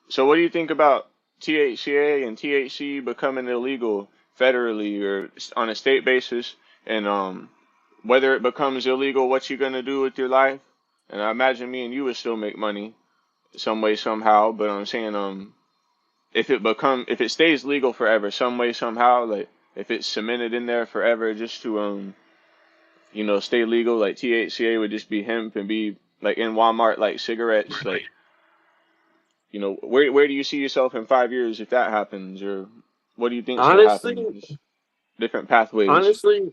So what do you think about THCA and THC becoming illegal federally or on a state basis, and whether it becomes illegal, what you gonna do with your life? And I imagine me and you would still make money some way somehow, but I'm saying if it stays legal forever, some way somehow, like if it's cemented in there forever, just to stay legal, like THCA would just be hemp and be like in Walmart, like cigarettes, like where do you see yourself in 5 years if that happens, or what do you think's gonna happen? Honestly, Just different pathways. honestly,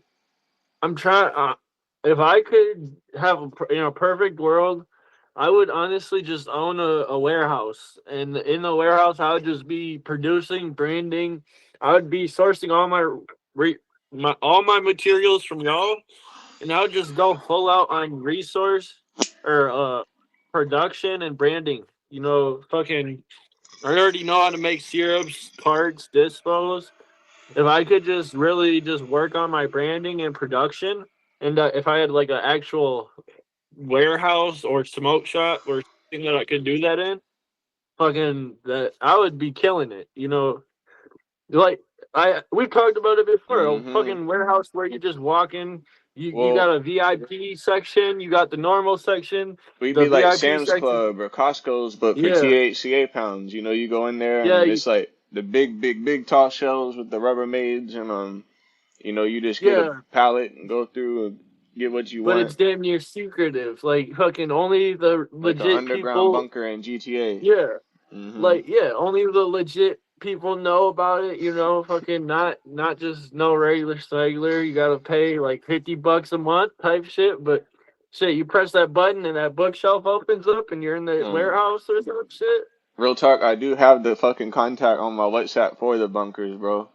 I'm trying. If I could have a perfect world, I would honestly just own a warehouse, and in the warehouse, I would just be producing, branding. I would be sourcing re, all my materials from y'all, and I would just go full out on resource or production and branding. Fucking. I already know how to make syrups, cards, dispos. If I could just really just work on my branding and production, and if I had like an actual warehouse or smoke shop or something that I could do that in, fucking that I would be killing it. Like I we've talked about it before. A Hmm. fucking warehouse where you just walk in. You got Well, a VIP section. You got the normal section. we'd The be like VIP Sam's section. Club or Costco's, but for Yeah, THCA pounds. You go in there yeah, and it's like the big, big, big tall shelves with the Rubbermaids, and you just get a yeah. pallet and go through and get what you But want, it's damn near secretive. Like fucking only the like an legit underground people. bunker in GTA. Yeah, Hmm. like yeah, only the legit people know about it. Fucking not just no regular. You gotta pay like $50 a month type shit. But shit, you press that button and that bookshelf opens up and you're in the Um, warehouse or some shit. Real talk, I do have the fucking contact on my WhatsApp for the bunkers, bro.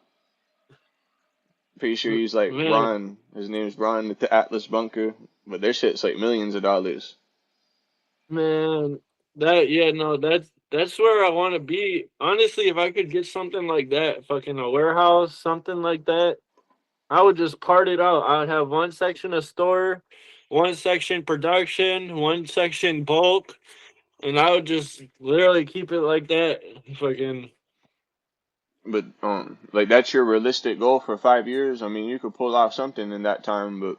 Pretty sure he's like Man, Ron. His name's Ron at the Atlas Bunker, but their shit's like millions of dollars. man, that yeah, no, that's where I want to be. Honestly, if I could get something like that, fucking a warehouse, something like that. I would just part it out. I would have one section of store, one section production, one section bulk, and I would just literally keep it like that. Fucking, But like that's your realistic goal for 5 years. I mean, you could pull off something in that time, but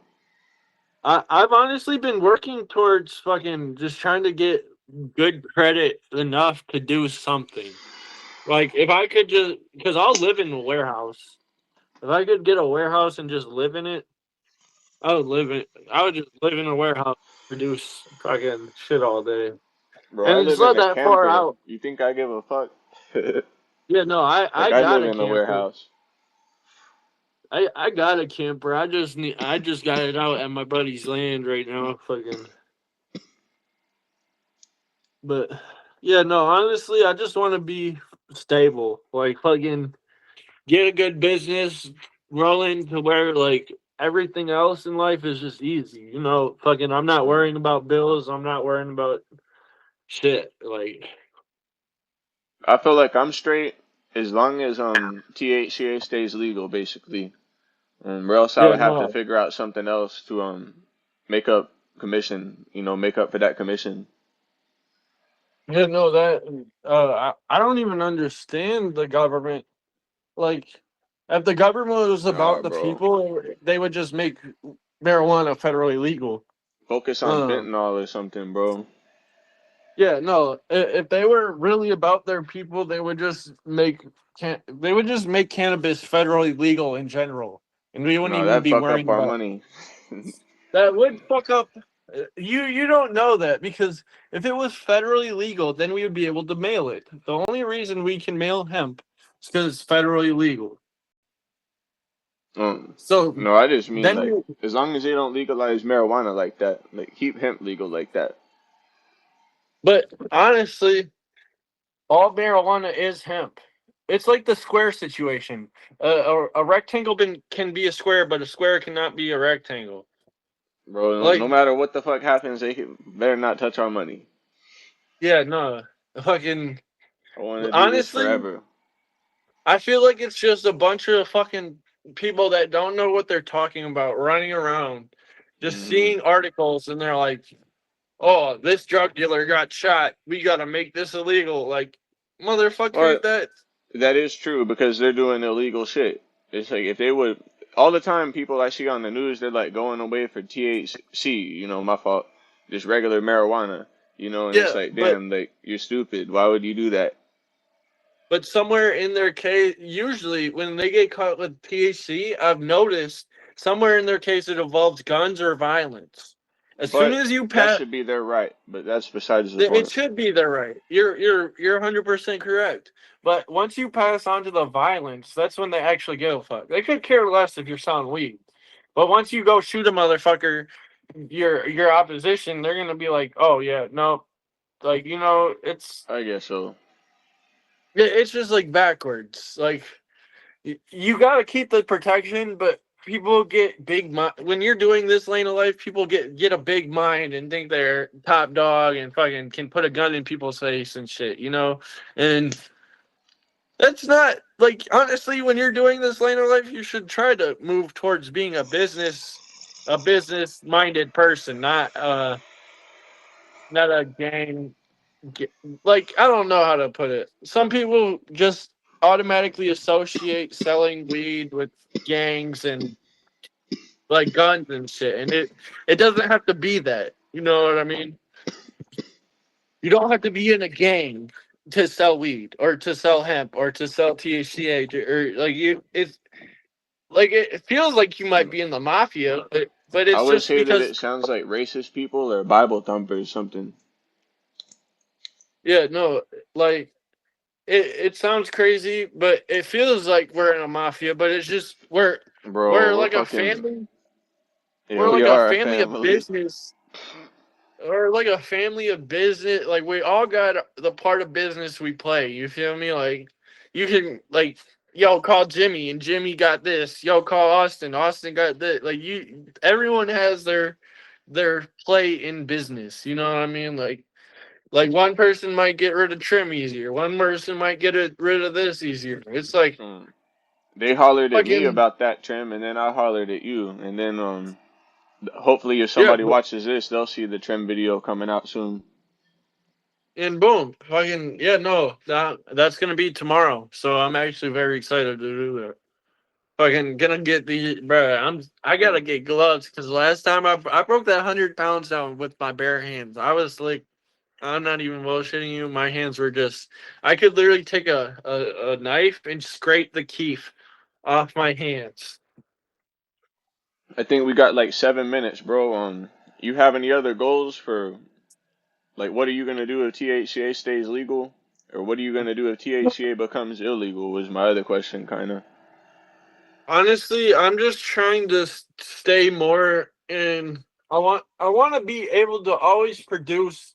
I've honestly been working towards fucking just trying to get good credit enough to do something. Like if I could just, because I'll live in a warehouse. If I could get a warehouse and just live in it, I would live in. I would just live in a warehouse, produce fucking shit all day. bro, I And it's live in not a that far camper. out. You think I give a fuck? Yeah, no, I Like I got live a in a camper. warehouse, I got a camper. I just got it out at my buddy's land right now. Fucking, but yeah, no, honestly, I just want to be stable. Like fucking get a good business rolling to where like everything else in life is just easy. Fucking I'm not bro. worrying about bills. I'm not worrying about shit. Like I feel like I'm straight as long as THCA stays legal, basically. Or else I yeah, would have to no. figure out something else to make up commission. Make up for that commission. Yeah, no, that I don't even understand the government. Like, if the government was Nah, about the bro. people, they would just make marijuana federally legal. Focus on Um, fentanyl or something, bro. yeah, no, if they were really about their people, they would just make cannabis federally legal in general, and we wouldn't No, even that be fuck up worrying our about money. that. Would fuck up. You don't know that because if it was federally legal, then we would be able to mail it. The only reason we can mail hemp is because it's federally legal. um, So no, I just mean then like as long as they don't legalize marijuana like that, like keep hemp legal like that. But honestly, all marijuana is hemp. It's like the square situation. A rectangle can be a square, but a square cannot be a rectangle. Bro, no Like, matter what the fuck happens, better not touch our money. Yeah, no, fucking. I want to do this Honestly, forever. I feel like it's just a bunch of fucking people that don't know what they're talking about running around, just Hmm. seeing articles and they're like, "Oh, this drug dealer got shot. We gotta make this illegal." Like, Well, motherfucker, that that is true because they're doing illegal shit. It's like if they would, all the time people I see on the news, they're like going away for THC, my fault, just regular marijuana, and it's yeah, like, damn, like you're stupid. Why would you do that? but somewhere in their case, usually when they get caught with THC, I've noticed somewhere in their case it involves guns or violence. As soon But as you that pass, should be their right. But that's besides the it point. should be their right. You're 100% correct. But once you pass on to the violence, that's when they actually give a fuck. They could care less if you're selling weed. But once you go shoot a motherfucker, your opposition, they're gonna be like, oh yeah, no, like I guess so. it's just like backwards. Like you got to keep the protection, but people get big when you're doing this lane of life. People get a big mind and think they're top dog and fucking can put a gun in people's face and shit, And that's not like honestly, when you're doing this lane of life, you should try to move towards being a business minded person, not a gang. Like I don't know how to put it. Some people just automatically associate selling weed with gangs and like guns and shit, and it doesn't have to be that. You know what I mean? You don't have to be in a gang to sell weed or to sell hemp or to sell THCA or like you. It's like it feels like you might be in the mafia, but I it's would just say that because it sounds like racist people or Bible thumpers or something. yeah, no, like it sounds crazy, but it feels like we're in a mafia. But it's just Bro, we're we're like a fucking. family. Yeah, We're we like a are a family of family. business, or like a family of business. Like we all got the part of business we play. You feel me? Like you can like yo call Jimmy and Jimmy got this. Yo call Austin. Austin got this. Like you, everyone has their play in business. You know what I mean? Like one person might get rid of trim easier. One person might rid of this easier. It's like Mm. They hollered at me fucking about that trim, and then I hollered at you, and then hopefully if yeah. somebody watches this, they'll see the trim video coming out soon. And boom, fucking yeah. No, that's gonna be tomorrow. So I'm actually very excited to do that. Fucking gonna get the bro. I gotta Mm. get gloves because last time I broke that 100 pounds down with my bare hands. I was like, I'm not even bullshitting you. My hands were just. I could literally take a knife and scrape the keef off my hands. I think we got like 7 minutes, bro. You have any other goals for like what are you gonna do if THCA stays legal, or what are you gonna do if THCA becomes illegal? Was my other question, kind of. Honestly, I'm just trying to stay more in. I want to be able to always produce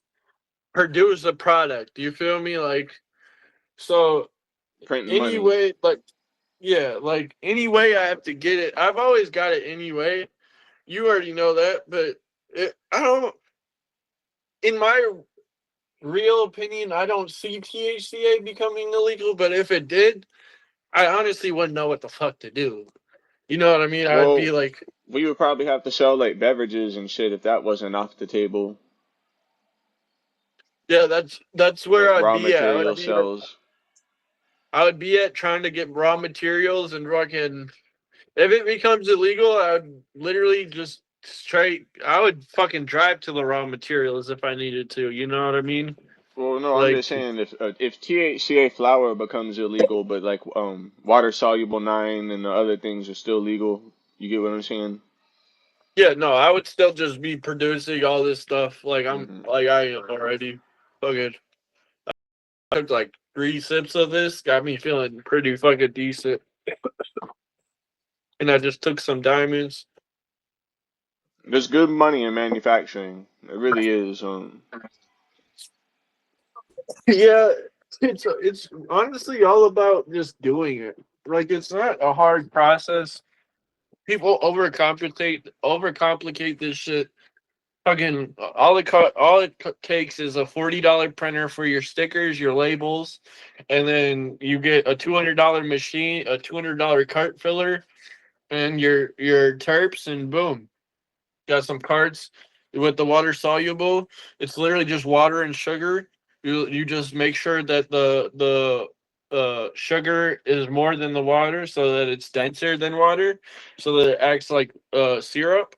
a product. You feel me? Like so. Printing money. Anyway, like yeah, like any way I have to get it. I've always got it anyway. You already know that, but I don't. In my real opinion, I don't see THCA becoming illegal. But if it did, I honestly wouldn't know what the fuck to do. You know what I mean? I would Well, be like, we would probably have to sell like beverages and shit if that wasn't off the table, yeah, that's where like I'd raw be at. material sales. I would be at trying to get raw materials and fucking. If it becomes illegal, I would literally just straight. I would fucking drive to the raw materials if I needed to. You know what I mean? Well, no, I'm Like, just saying if THCA flower becomes illegal, but like water soluble nine and the other things are still legal. You get what I'm saying? yeah, no, I would still just be producing all this stuff. Hmm. Like I am already. Fucking took like 3 sips of this, got me feeling pretty fucking decent, and I just took some diamonds. There's good money in manufacturing. It really is. Yeah, it's honestly all about just doing it. Like it's not a hard process. People overcomplicate this shit. Fucking all it takes is a $40 printer for your stickers, your labels, and then you get a $200 machine, a $200 cart filler, and your terps, and boom, got some carts with the water soluble. It's literally just water and sugar. You just make sure that the sugar is more than the water, so that it's denser than water, so that it acts like syrup.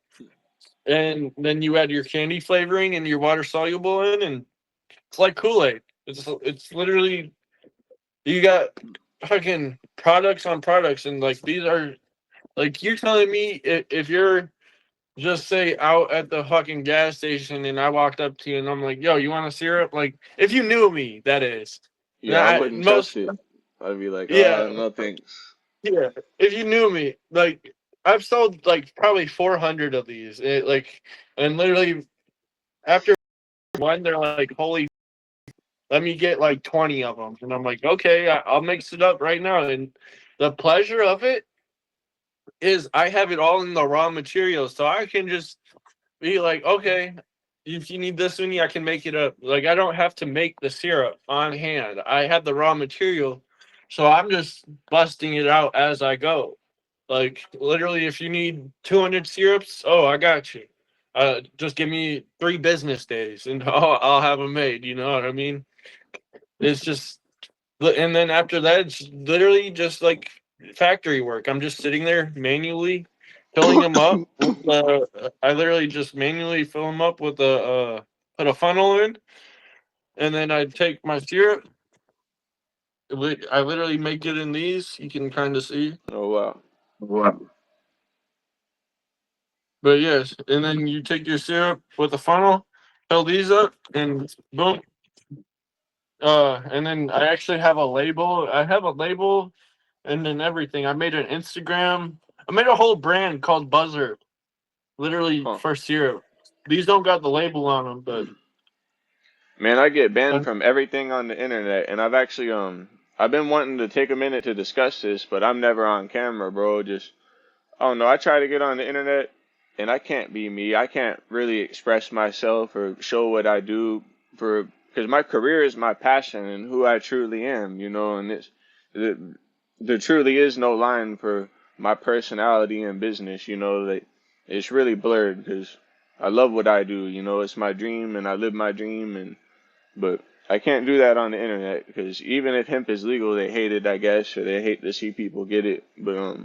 And then you add your candy flavoring and your water soluble in, and it's like Kool Aid. It's literally, you got fucking products on products, and like these are, like, you're telling me if you're just say out at the fucking gas station and I walked up to you and I'm like, yo, you want a syrup? Like, if you knew me, that is. Yeah, I I, wouldn't trust most, it. I'd be like, yeah, no thanks. yeah. If you knew me, like, I've sold like probably 400 of these. Like, and literally after one, they're like, holy, let me get like 20 of them. And I'm like, okay, I'll mix it up right now. And the pleasure of it is I have it all in the raw materials. So I can just be like, okay, if you need this many, I can make it up. Like, I don't have to make the syrup on hand. I have the raw material, so I'm just busting it out as I go. Like, literally, if you need 200 syrups, oh, I got you. Just give me 3 business days, and I'll have them made. You know what I mean? It's just, and then after that, it's literally just like factory work. I'm just sitting there manually filling them up. I literally just manually fill them up with put a funnel in, and then I take my syrup. I literally make it in these. You can kind of see, Oh wow. but yes. And then you take your syrup with a funnel, fill these up, and boom. And then I actually have a label. I have a label, and then everything. I made an Instagram. I made a whole brand called Buzzer, literally Huh. for syrup. These don't got the label on them, but Man, I get banned uh, from everything on the internet, and I've been wanting to take a minute to discuss this, but I'm never on camera, bro. Just I don't know. I try to get on the internet, and I can't be me. I can't really express myself or show what I do for because my career is my passion and who I truly am, you know. And it, there truly is no line for my personality and business, you know. That it's really blurred because I love what I do, you know. It's my dream, and I live my dream, and but I can't do that on the internet because even if hemp is legal, they hate it, I guess, or they hate to see people get it. But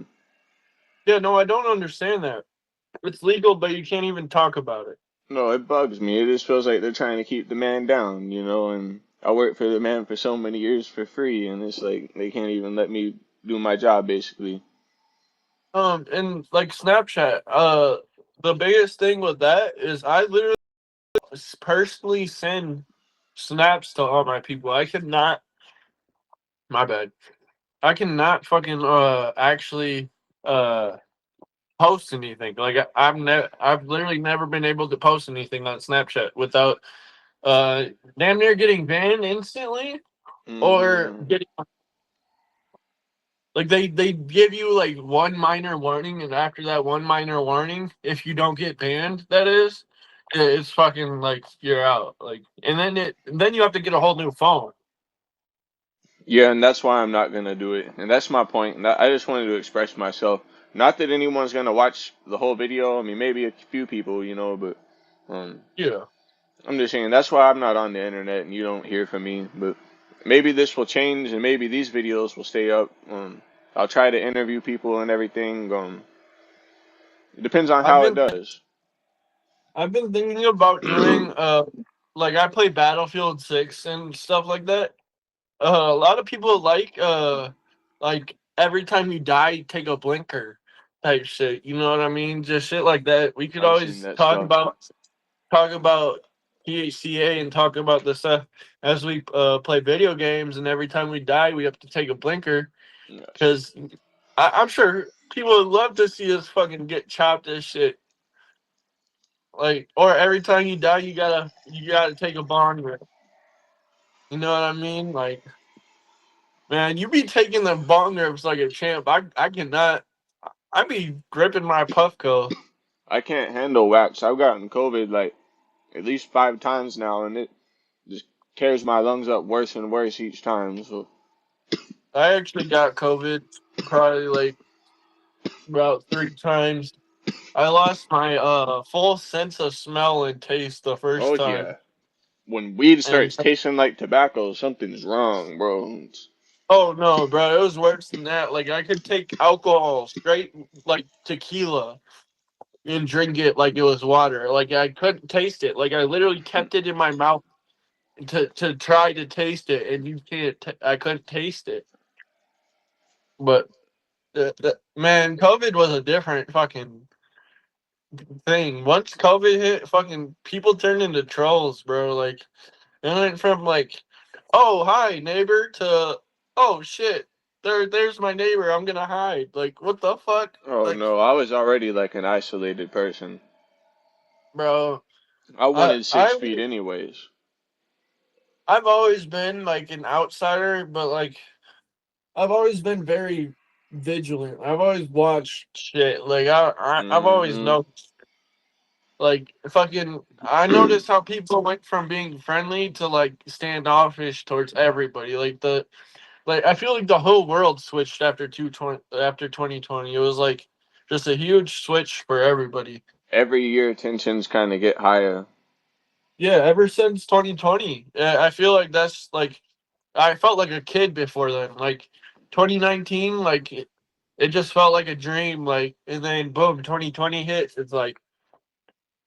yeah, no, I don't understand that. It's legal, but you can't even talk about it. no, it bugs me. It just feels like they're trying to keep the man down, you know. And I worked for the man for so many years for free, and it's like they can't even let me do my job, basically. And like Snapchat, the biggest thing with that is I literally personally send snaps to all my people. I could not. My bad. I cannot fucking actually uh post anything. Like I've literally never been able to post anything on Snapchat without uh damn near getting banned instantly, or Hmm. getting, like, they give you like one minor warning, and after that one minor warning, if you don't get banned, that is, it's fucking like you're out. Like, and then you have to get a whole new phone. Yeah, and that's why I'm not gonna do it. And that's my point. And I just wanted to express myself. Not that anyone's gonna watch the whole video. I mean, maybe a few people, you know, but um, Yeah. I'm just saying that's why I'm not on the internet and you don't hear from me. But maybe this will change and maybe these videos will stay up. I'll try to interview people and everything. It depends on I've how it been does. I've been thinking about doing like I play Battlefield 6 and stuff like that. A lot of people like every time you die, you take a blinker type shit. You know what I mean? Just shit like that. We could I've seen always that stuff. talk about THCA and talk about the stuff as we play video games. And every time we die, we have to take a blinker Yes. because I'm sure people would love to see us fucking get chopped as shit. Like, or every time you die, you gotta take a bong rip. You know what I mean? Like, man, you be taking the bong rips like a champ. I cannot. I be gripping my Puffco. I can't handle wax. I've gotten COVID like at least 5 times now, and it just tears my lungs up worse and worse each time. So, I actually got COVID probably like about 3 times. I lost my full sense of smell and taste the oh first yeah, time, when weed and starts tasting like tobacco, something's wrong, bro. oh no, bro, it was worse than that. Like I could take alcohol straight, like tequila, and drink it like it was water. Like I couldn't taste it. Like I literally kept it in my mouth to try to taste it, and you can't. I couldn't taste it. But man, COVID was a different fucking thing. Once COVID hit, fucking people turned into trolls, bro. Like it went from like, oh hi neighbor to oh shit, there's my neighbor. I'm gonna hide. Like what the fuck? Oh Like no, I was already like an isolated person. bro, I I wanted six I feet anyways. I've always been like an outsider, but like I've always been very vigilant. I've always watched shit. Like I've always Mm-hmm. known. Like fucking, I noticed how people went from being friendly to like standoffish towards everybody. Like I feel like the whole world switched after 2020. It was like just a huge switch for everybody. Every year tensions kind of get higher. Yeah, ever since 2020, I feel like that's like I felt like a kid before then. Like 2019, like it just felt like a dream. Like and then boom, 2020 hits. It's like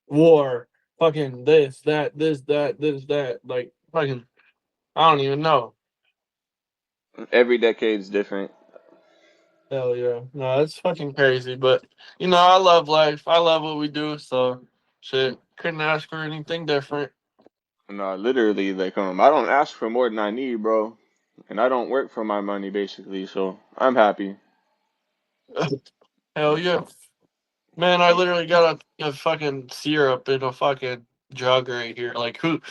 war, fucking this that. Like fucking, I don't even know. Every decade's different. Hell yeah, no, it's fucking crazy. But I love life. I love what we do. So shit, couldn't ask for anything different. No, literally, like I don't ask for more than I need, bro. And I don't work for my money basically, so I'm happy. Hell yeah. Man, I literally got a fucking syrup in a fucking jug right here. Like who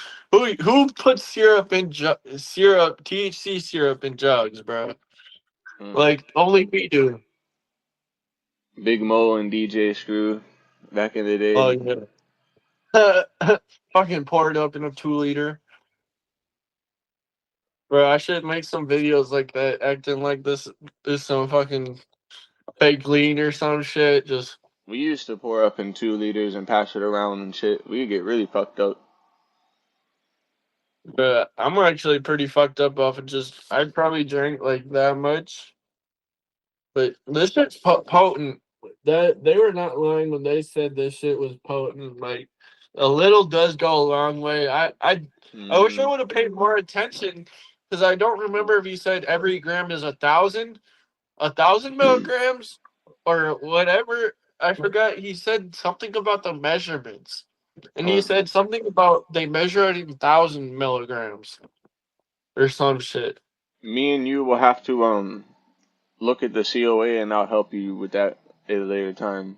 puts syrup THC syrup in jugs, bro? Mm. Like only we do. Big Mo and DJ Screw back in the Oh day. yeah. Fucking pour it up in a 2 liter. Bro, I should make some videos like that, acting like this is some fucking fake lean or some shit. Just, We used to pour up in 2 liters and pass it around and shit. We get really fucked up. I'm actually pretty fucked up off of just. I'd probably drink like that much. But this shit's potent. That they were not lying when they said this shit was potent. Like a little does go a long way. I wish I Hmm. would have paid more attention because I don't remember if he said every gram is 1,000 milligrams or whatever. I forgot. He said something about the measurements, and he Um, said something about they measure it in 1,000 milligrams or some shit. Me and you will have to look at the COA and I'll help you with that at a later time.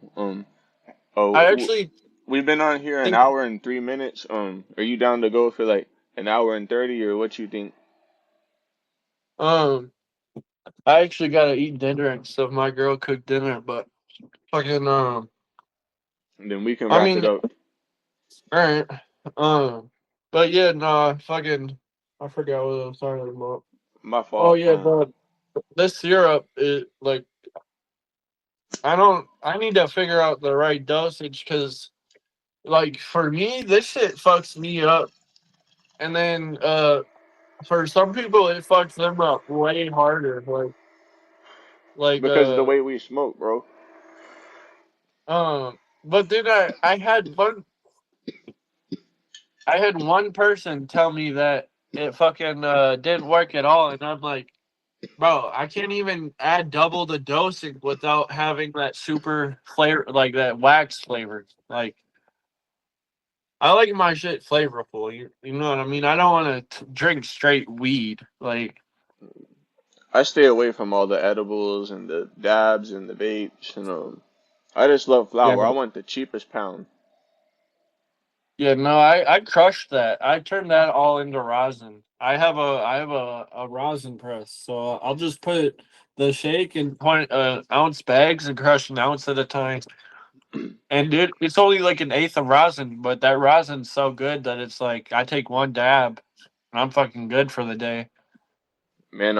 I Oh, actually we've been on here an think hour and 3 minutes. Are you down to go for like an hour and 30 or what you think? um I actually gotta eat dinner and stuff. My girl cooked dinner, but fucking And then we can I wrap it mean, up. all right, um, but yeah, no, fucking, I forgot what I was talking about. My Oh fault. yeah, but this syrup is like I need to figure out the right dosage because like for me this shit fucks me up, and then for some people it fucks them up way harder. Like Because of the way we smoke, bro. but then I had one person tell me that it fucking didn't work at all, and I'm like, bro, I can't even add double the dosing without having that super flavor, like that wax flavor. Like, I like my shit flavorful. You know what I mean? I don't want to drink straight weed. Like, I stay away from all the edibles and the dabs and the vapes. I just love yeah, flower. I want the cheapest pound. yeah. No, I crushed that. I turned that all into rosin. I have a rosin press, so I'll just put the shake in 20 ounce bags and crush an ounce at a time. And dude, it's only like an eighth of rosin, but that rosin's so good that it's like I take one dab and I'm fucking good for the day. Man,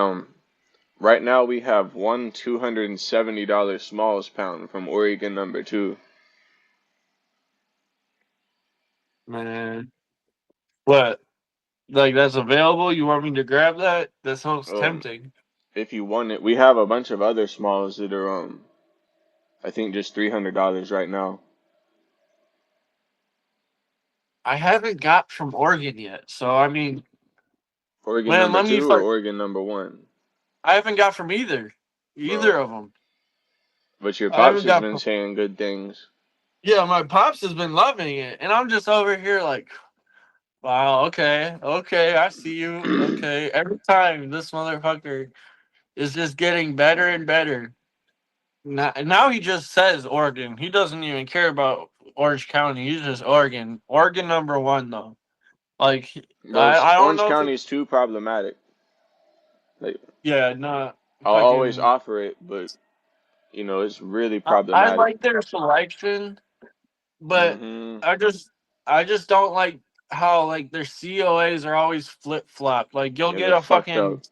right now we have one $270 smalls pound from Oregon #2. Man, what? Like that's available? You want me to grab that? That sounds Um, tempting. if you want it, we have a bunch of other smalls that are I think just $300 right now. I haven't got from Oregon yet, so I mean, Oregon man, number let me two or fuck. Oregon #1? I haven't got from either Bro, of them. but your I pops haven't has got been from. saying good things. Yeah, my pops has been loving it, and I'm just over here like, wow, okay, okay, I see you. Okay, every time this motherfucker is just getting better and better. Now he just says Oregon. He doesn't even care about Orange County. He's just Oregon. Oregon #1 though. Like Bro, I don't Orange know if County it. is too problematic. Like, Yeah, not I'll always fucking. offer it, but it's really I problematic. like their selection, but Hmm. I just I just don't like how like their COAs are always flip flop. Like you'll Yeah, get they're a fucked up. fucking.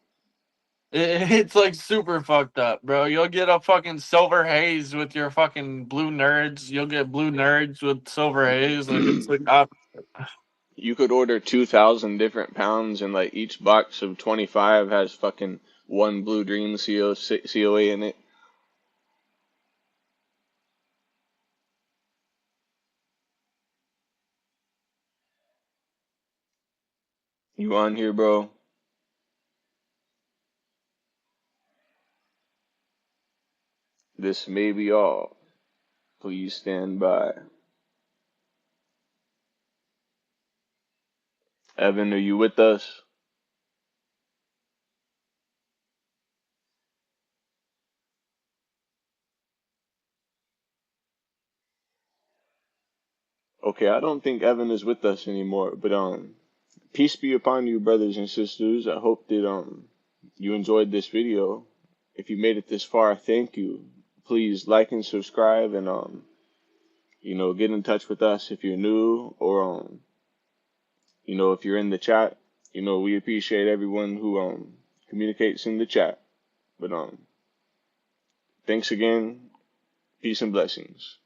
It's like super fucked up, bro. You'll get a fucking silver haze with your fucking blue nerds. You'll get blue nerds with silver haze. Like it's like You could order 2,000 different pounds, and like each box of 25 has fucking one Blue Dream COA in it. You on here, bro? This may be all. Please stand by. Evan, are you with us? Okay, I don't think Evan is with us anymore, but peace be upon you, brothers and sisters. I hope that you enjoyed this video. If you made it this far, thank you. Please like and subscribe, and get in touch with us if you're new, or if you're in the chat. We appreciate everyone who communicates in the chat. But thanks again. Peace and blessings.